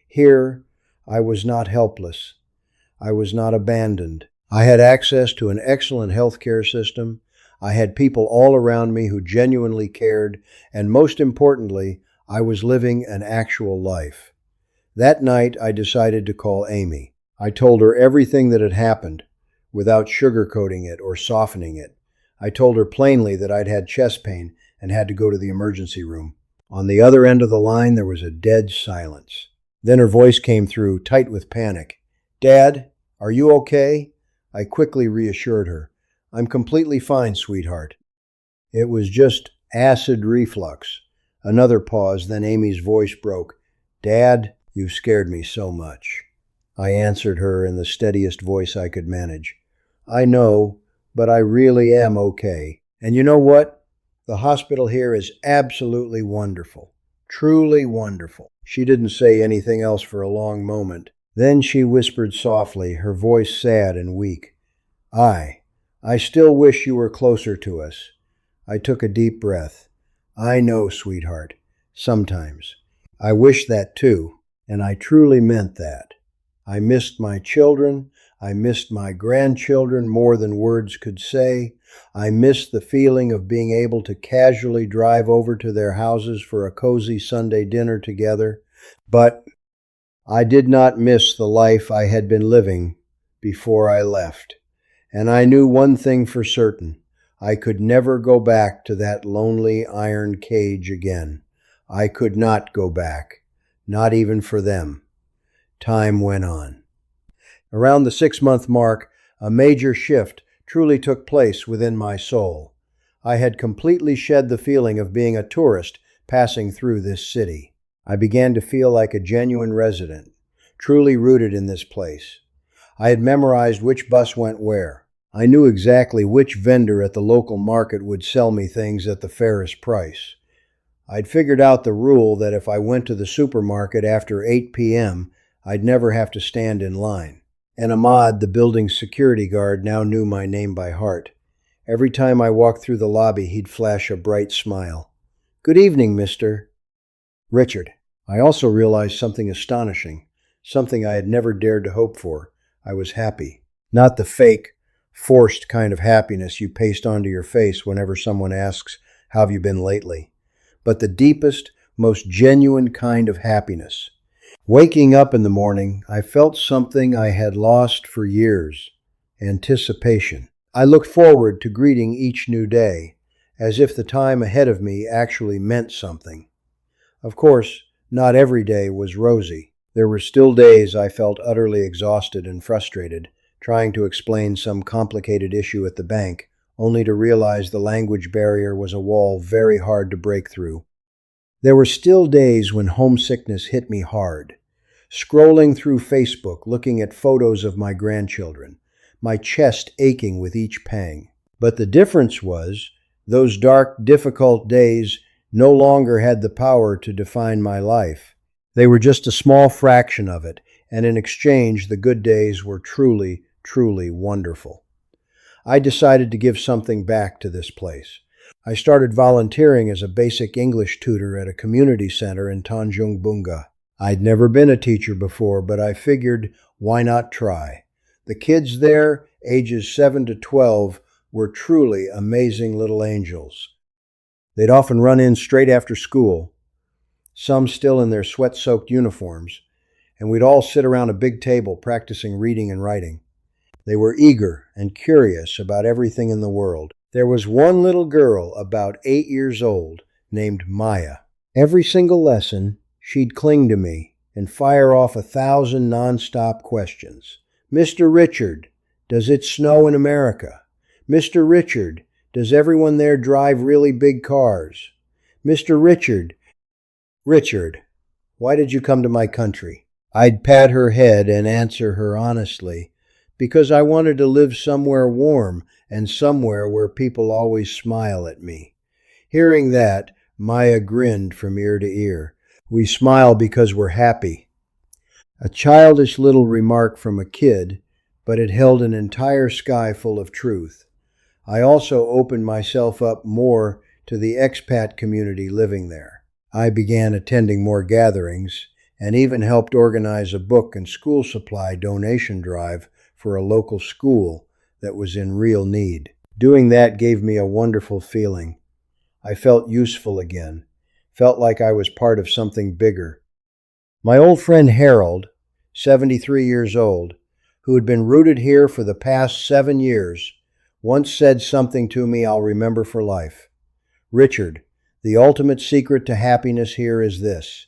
Here, I was not helpless. I was not abandoned. I had access to an excellent healthcare system. I had people all around me who genuinely cared, and most importantly, I was living an actual life. That night, I decided to call Amy. I told her everything that had happened, without sugarcoating it or softening it. I told her plainly that I'd had chest pain and had to go to the emergency room. On the other end of the line, there was a dead silence. Then her voice came through, tight with panic. "Dad, are you okay?" I quickly reassured her. "I'm completely fine, sweetheart." It was just acid reflux. Another pause, then Amy's voice broke. "Dad, you've scared me so much." I answered her in the steadiest voice I could manage. I know, but I really am okay. And you know what? The hospital here is absolutely wonderful. Truly wonderful." She didn't say anything else for a long moment. Then she whispered softly, her voice sad and weak, I still wish you were closer to us." I took a deep breath. "I know, sweetheart. Sometimes. I wish that too, and I truly meant that. I missed my children. I missed my grandchildren more than words could say. I missed the feeling of being able to casually drive over to their houses for a cozy Sunday dinner together. But I did not miss the life I had been living before I left. And I knew one thing for certain. I could never go back to that lonely iron cage again. I could not go back, not even for them. Time went on. Around the 6-month mark, a major shift truly took place within my soul. I had completely shed the feeling of being a tourist passing through this city. I began to feel like a genuine resident, truly rooted in this place. I had memorized which bus went where. I knew exactly which vendor at the local market would sell me things at the fairest price. I'd figured out the rule that if I went to the supermarket after 8 p.m., I'd never have to stand in line. And Ahmad, the building's security guard, now knew my name by heart. Every time I walked through the lobby, he'd flash a bright smile. "Good evening, Mr. Richard." I also realized something astonishing, something I had never dared to hope for. I was happy. Not the fake, forced kind of happiness you paste onto your face whenever someone asks, "How have you been lately?" But the deepest, most genuine kind of happiness. Waking up in the morning, I felt something I had lost for years: anticipation. I looked forward to greeting each new day, as if the time ahead of me actually meant something. Of course, not every day was rosy. There were still days I felt utterly exhausted and frustrated, trying to explain some complicated issue at the bank, only to realize the language barrier was a wall very hard to break through. There were still days when homesickness hit me hard. Scrolling through Facebook, looking at photos of my grandchildren, my chest aching with each pang. But the difference was, those dark, difficult days no longer had the power to define my life. They were just a small fraction of it, and in exchange, the good days were truly, truly wonderful. I decided to give something back to this place. I started volunteering as a basic English tutor at a community center in Tanjung Bunga. I'd never been a teacher before, but I figured, why not try? The kids there, ages 7 to 12, were truly amazing little angels. They'd often run in straight after school, some still in their sweat-soaked uniforms, and we'd all sit around a big table practicing reading and writing. They were eager and curious about everything in the world. There was one little girl about 8 years old named Maya. Every single lesson, she'd cling to me and fire off 1,000 nonstop questions. "Mr. Richard, does it snow in America? Mr. Richard, does everyone there drive really big cars? Mr. Richard, why did you come to my country?" I'd pat her head and answer her honestly, because I wanted to live somewhere warm and somewhere where people always smile at me. Hearing that, Maya grinned from ear to ear. We smile because we're happy. A childish little remark from a kid, but it held an entire sky full of truth. I also opened myself up more to the expat community living there. I began attending more gatherings and even helped organize a book and school supply donation drive for a local school that was in real need. Doing that gave me a wonderful feeling. I felt useful again, felt like I was part of something bigger. My old friend Harold, 73 years old, who had been rooted here for the past 7 years, once said something to me I'll remember for life. "Richard, the ultimate secret to happiness here is this: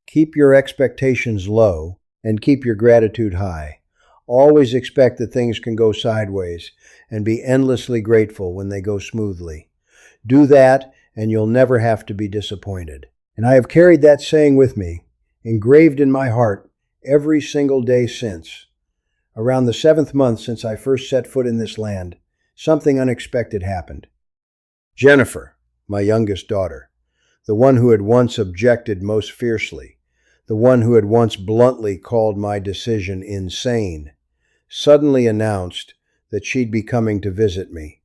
keep your expectations low and keep your gratitude high. Always expect that things can go sideways and be endlessly grateful when they go smoothly. Do that and you'll never have to be disappointed." And I have carried that saying with me, engraved in my heart, every single day since. Around the 7th month since I first set foot in this land, something unexpected happened. Jennifer, my youngest daughter, the one who had once objected most fiercely, the one who had once bluntly called my decision insane, suddenly announced that she'd be coming to visit me.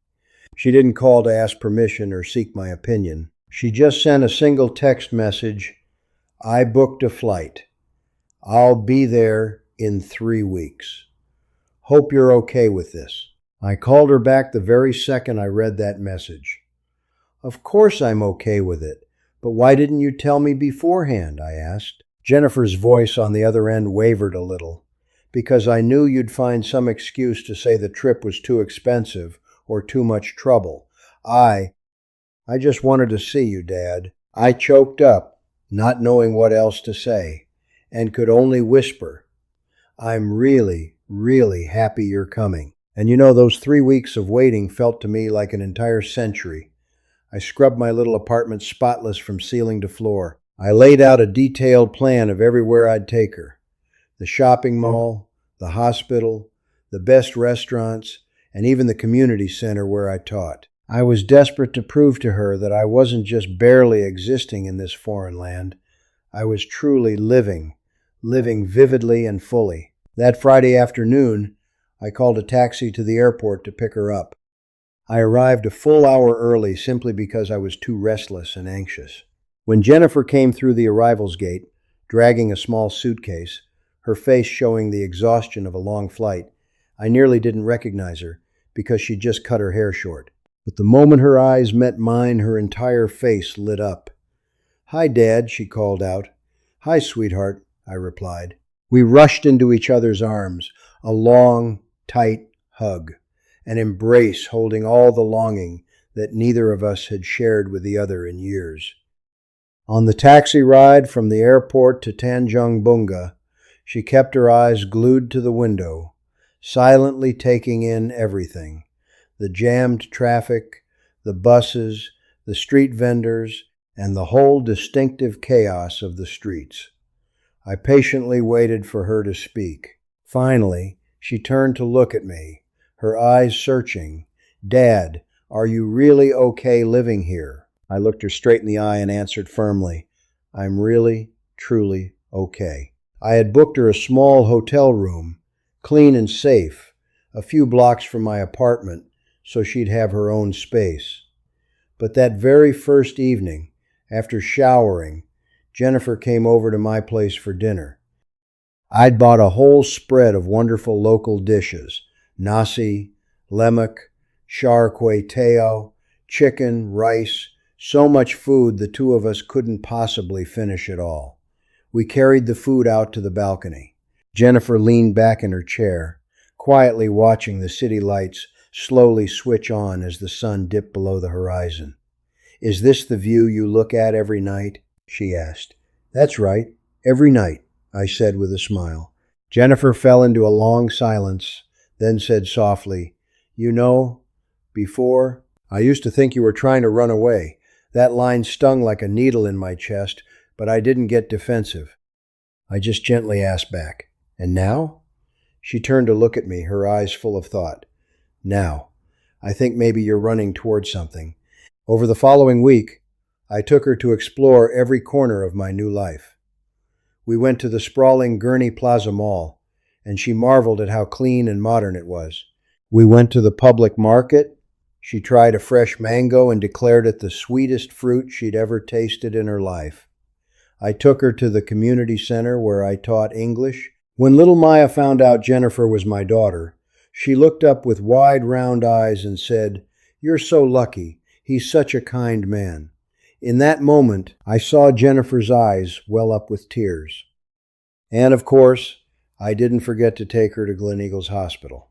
She didn't call to ask permission or seek my opinion. She just sent a single text message, "I booked a flight. I'll be there in 3 weeks. Hope you're okay with this." I called her back the very second I read that message. "Of course I'm okay with it, but why didn't you tell me beforehand?" I asked. Jennifer's voice on the other end wavered a little. "Because I knew you'd find some excuse to say the trip was too expensive or too much trouble. I just wanted to see you, Dad." I choked up, not knowing what else to say, and could only whisper, "I'm really, really happy you're coming." And you know, those 3 weeks of waiting felt to me like an entire century. I scrubbed my little apartment spotless from ceiling to floor. I laid out a detailed plan of everywhere I'd take her. The shopping mall, the hospital, the best restaurants, and even the community center where I taught. I was desperate to prove to her that I wasn't just barely existing in this foreign land. I was truly living vividly and fully. That Friday afternoon, I called a taxi to the airport to pick her up. I arrived a full hour early simply because I was too restless and anxious. When Jennifer came through the arrivals gate, dragging a small suitcase, her face showing the exhaustion of a long flight, I nearly didn't recognize her because she'd just cut her hair short. But the moment her eyes met mine, her entire face lit up. "Hi, Dad," she called out. "Hi, sweetheart," I replied. We rushed into each other's arms, a long, tight hug, an embrace holding all the longing that neither of us had shared with the other in years. On the taxi ride from the airport to Tanjung Bunga, she kept her eyes glued to the window, silently taking in everything: the jammed traffic, the buses, the street vendors, and the whole distinctive chaos of the streets. I patiently waited for her to speak. Finally, she turned to look at me, her eyes searching. "Dad, are you really okay living here?" I looked her straight in the eye and answered firmly, "I'm really, truly okay." I had booked her a small hotel room, clean and safe, a few blocks from my apartment, so she'd have her own space. But that very first evening, after showering, Jennifer came over to my place for dinner. I'd bought a whole spread of wonderful local dishes: nasi, lemak, char kway teow, chicken, rice, so much food the two of us couldn't possibly finish it all. We carried the food out to the balcony. Jennifer leaned back in her chair, quietly watching the city lights slowly switch on as the sun dipped below the horizon. "Is this the view you look at every night?" she asked. "That's right, every night," I said with a smile. Jennifer fell into a long silence, then said softly, "You know, before, I used to think you were trying to run away. That line stung like a needle in my chest, but I didn't get defensive." I just gently asked back, "And now?" She turned to look at me, her eyes full of thought. "Now, I think maybe you're running towards something." Over the following week, I took her to explore every corner of my new life. We went to the sprawling Gurney Plaza Mall, and she marveled at how clean and modern it was. We went to the public market. She tried a fresh mango and declared it the sweetest fruit she'd ever tasted in her life. I took her to the community center where I taught English. When little Maya found out Jennifer was my daughter, she looked up with wide, round eyes and said, "You're so lucky. He's such a kind man." In that moment, I saw Jennifer's eyes well up with tears. And of course, I didn't forget to take her to Gleneagles Hospital.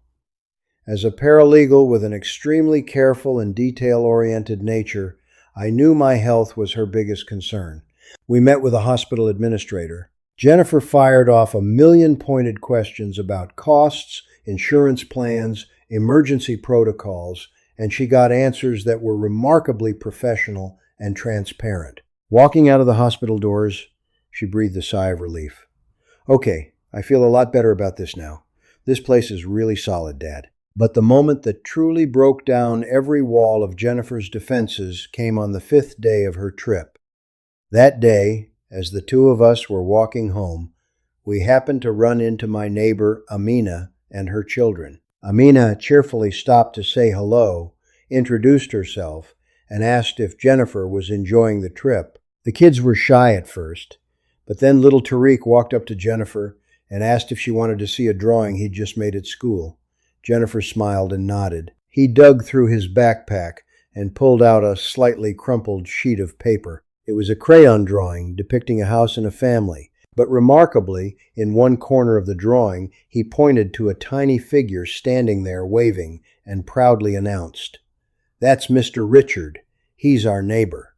As a paralegal with an extremely careful and detail-oriented nature, I knew my health was her biggest concern. We met with a hospital administrator. Jennifer fired off a million pointed questions about costs, insurance plans, emergency protocols, and she got answers that were remarkably professional and transparent. Walking out of the hospital doors, she breathed a sigh of relief. "Okay, I feel a lot better about this now. This place is really solid, Dad. But the moment that truly broke down every wall of Jennifer's defenses came on the 5th day of her trip. That day, as the two of us were walking home, we happened to run into my neighbor Amina and her children. Amina cheerfully stopped to say hello, introduced herself, and asked if Jennifer was enjoying the trip. The kids were shy at first, but then little Tariq walked up to Jennifer and asked if she wanted to see a drawing he'd just made at school. Jennifer smiled and nodded. He dug through his backpack and pulled out a slightly crumpled sheet of paper. It was a crayon drawing depicting a house and a family, but remarkably, in one corner of the drawing, he pointed to a tiny figure standing there waving and proudly announced, "That's Mr. Richard. He's our neighbor."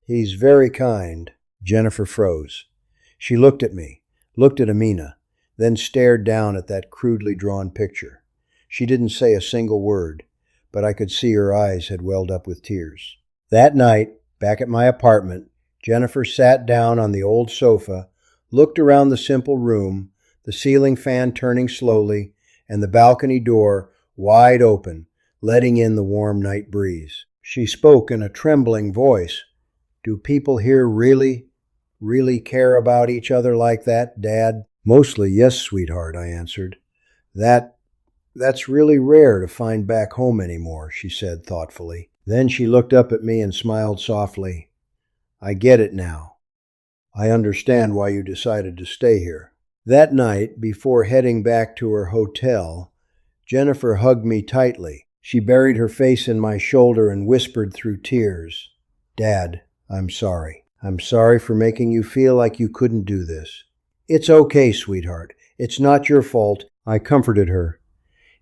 "He's very kind." Jennifer froze. She looked at me, looked at Amina, then stared down at that crudely drawn picture. She didn't say a single word, but I could see her eyes had welled up with tears. That night, back at my apartment, Jennifer sat down on the old sofa, looked around the simple room, the ceiling fan turning slowly, and the balcony door wide open, letting in the warm night breeze. She spoke in a trembling voice. "Do people here really care about each other like that, Dad?" "Mostly, yes, sweetheart," I answered. That's really rare to find back home anymore," she said thoughtfully. Then she looked up at me and smiled softly. "I get it now. I understand why you decided to stay here." That night, before heading back to her hotel, Jennifer hugged me tightly. She buried her face in my shoulder and whispered through tears, "Dad, I'm sorry. I'm sorry for making you feel like you couldn't do this." "It's okay, sweetheart. It's not your fault," I comforted her.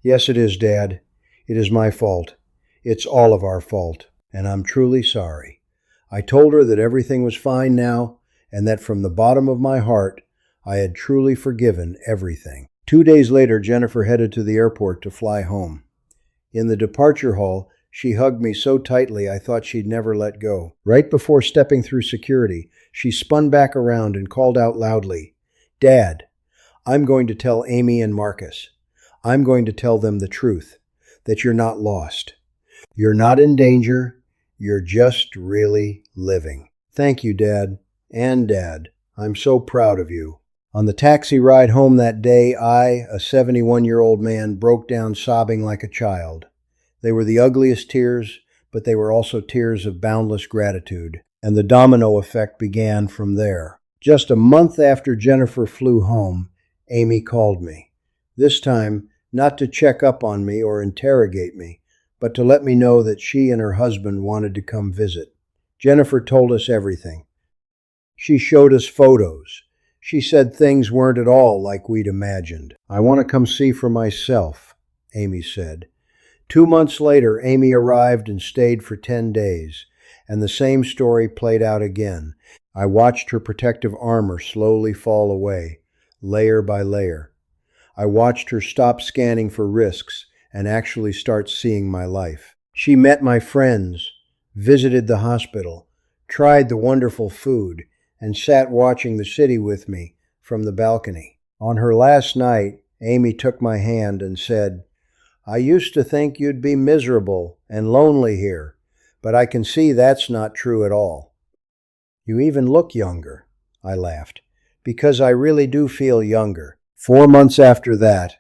"Yes, it is, Dad. It is my fault. It's all of our fault, and I'm truly sorry." I told her that everything was fine now, and that from the bottom of my heart, I had truly forgiven everything. 2 days later, Jennifer headed to the airport to fly home. In the departure hall, she hugged me so tightly I thought she'd never let go. Right before stepping through security, she spun back around and called out loudly, "Dad, I'm going to tell Amy and Marcus. I'm going to tell them the truth, that you're not lost. You're not in danger. You're just really living." "Thank you, Dad. And Dad, I'm so proud of you." On the taxi ride home that day, I, a 71-year-old man, broke down sobbing like a child. They were the ugliest tears, but they were also tears of boundless gratitude, and the domino effect began from there. Just a month after Jennifer flew home, Amy called me. This time, not to check up on me or interrogate me, but to let me know that she and her husband wanted to come visit. Jennifer told us everything. She showed us photos. She said things weren't at all like we'd imagined. "I want to come see for myself," Amy said. 2 months later, Amy arrived and stayed for 10 days, and the same story played out again. I watched her protective armor slowly fall away, layer by layer. I watched her stop scanning for risks and actually start seeing my life. She met my friends, visited the hospital, tried the wonderful food, and sat watching the city with me from the balcony. On her last night, Amy took my hand and said, "I used to think you'd be miserable and lonely here, but I can see that's not true at all." "You even look younger," I laughed, "because I really do feel younger." 4 months after that,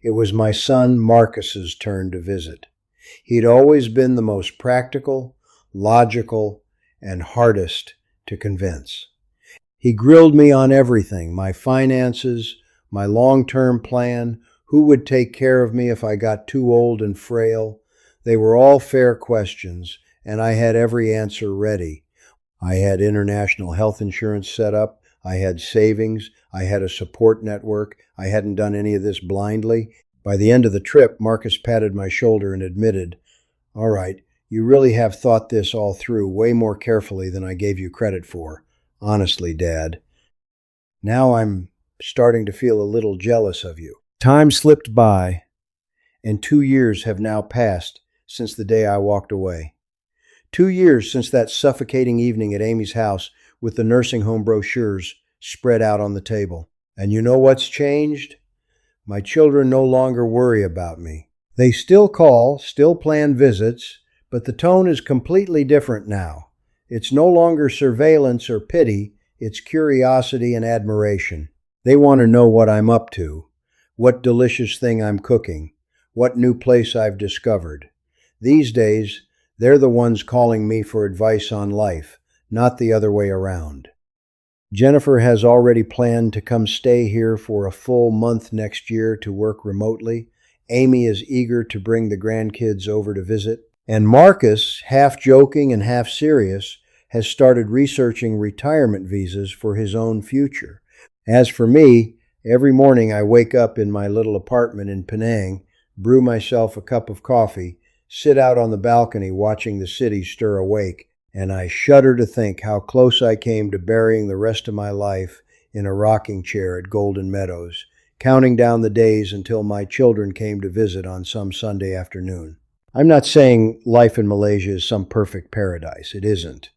it was my son Marcus's turn to visit. He'd always been the most practical, logical, and hardest to convince. He grilled me on everything: my finances, my long-term plan, who would take care of me if I got too old and frail. They were all fair questions, and I had every answer ready. I had international health insurance set up. I had savings. I had a support network. I hadn't done any of this blindly. By the end of the trip, Marcus patted my shoulder and admitted, "All right, you really have thought this all through way more carefully than I gave you credit for. Honestly, Dad. Now I'm starting to feel a little jealous of you." Time slipped by, and 2 years have now passed since the day I walked away. 2 years since that suffocating evening at Amy's house with the nursing home brochures spread out on the table. And you know what's changed? My children no longer worry about me. They still call, still plan visits, but the tone is completely different now. It's no longer surveillance or pity, it's curiosity and admiration. They want to know what I'm up to, what delicious thing I'm cooking, what new place I've discovered. These days, they're the ones calling me for advice on life, not the other way around. Jennifer has already planned to come stay here for a full month next year to work remotely. Amy is eager to bring the grandkids over to visit. And Marcus, half joking and half serious, has started researching retirement visas for his own future. As for me, every morning I wake up in my little apartment in Penang, brew myself a cup of coffee, sit out on the balcony watching the city stir awake, and I shudder to think how close I came to burying the rest of my life in a rocking chair at Golden Meadows, counting down the days until my children came to visit on some Sunday afternoon. I'm not saying life in Malaysia is some perfect paradise. It isn't.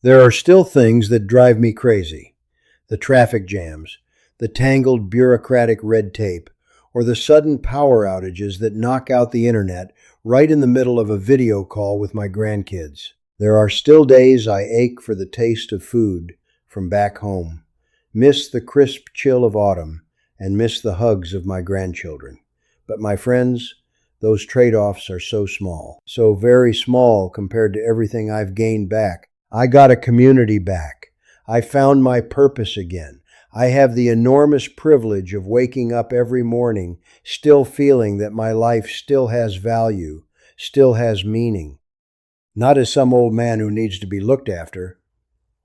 There are still things that drive me crazy. The traffic jams, the tangled bureaucratic red tape, or the sudden power outages that knock out the internet right in the middle of a video call with my grandkids. There are still days I ache for the taste of food from back home, miss the crisp chill of autumn, and miss the hugs of my grandchildren. But my friends, those trade-offs are so small, so very small compared to everything I've gained back. I got a community back. I found my purpose again. I have the enormous privilege of waking up every morning still feeling that my life still has value, still has meaning. Not as some old man who needs to be looked after,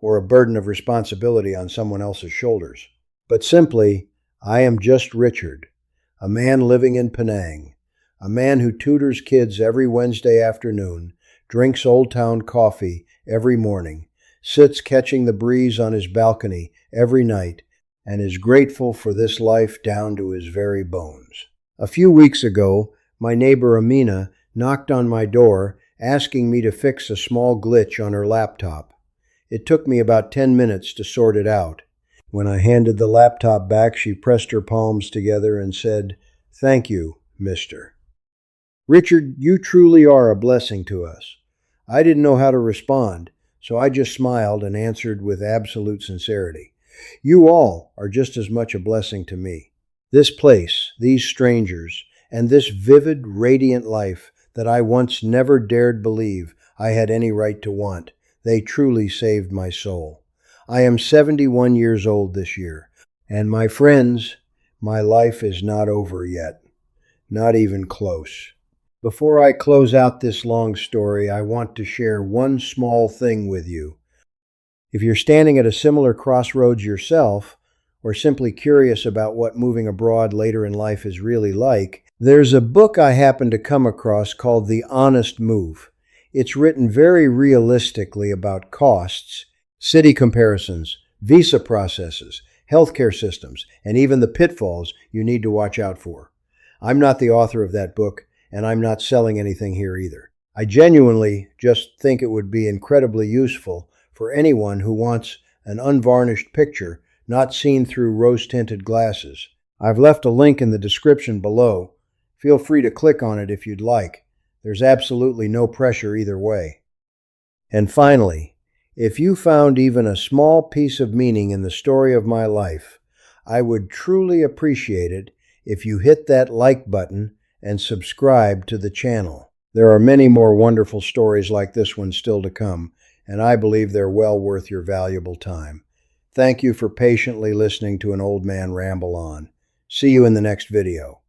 or a burden of responsibility on someone else's shoulders, but simply, I am just Richard, a man living in Penang, a man who tutors kids every Wednesday afternoon, drinks Old Town coffee every morning, sits catching the breeze on his balcony every night, and is grateful for this life down to his very bones. A few weeks ago, my neighbor Amina knocked on my door asking me to fix a small glitch on her laptop. It took me about 10 minutes to sort it out. When I handed the laptop back, she pressed her palms together and said, "Thank you, mister." Richard, you truly are a blessing to us. I didn't know how to respond, so I just smiled and answered with absolute sincerity. You all are just as much a blessing to me. This place, these strangers, and this vivid, radiant life that I once never dared believe I had any right to want, they truly saved my soul. I am 71 years old this year, and my friends, my life is not over yet. Not even close. Before I close out this long story, I want to share one small thing with you. If you're standing at a similar crossroads yourself, or simply curious about what moving abroad later in life is really like, there's a book I happened to come across called The Honest Move. It's written very realistically about costs, city comparisons, visa processes, healthcare systems, and even the pitfalls you need to watch out for. I'm not the author of that book, and I'm not selling anything here either. I genuinely just think it would be incredibly useful for anyone who wants an unvarnished picture, not seen through rose-tinted glasses. I've left a link in the description below. Feel free to click on it if you'd like. There's absolutely no pressure either way. And finally, if you found even a small piece of meaning in the story of my life, I would truly appreciate it if you hit that like button and subscribe to the channel. There are many more wonderful stories like this one still to come, and I believe they're well worth your valuable time. Thank you for patiently listening to an old man ramble on. See you in the next video.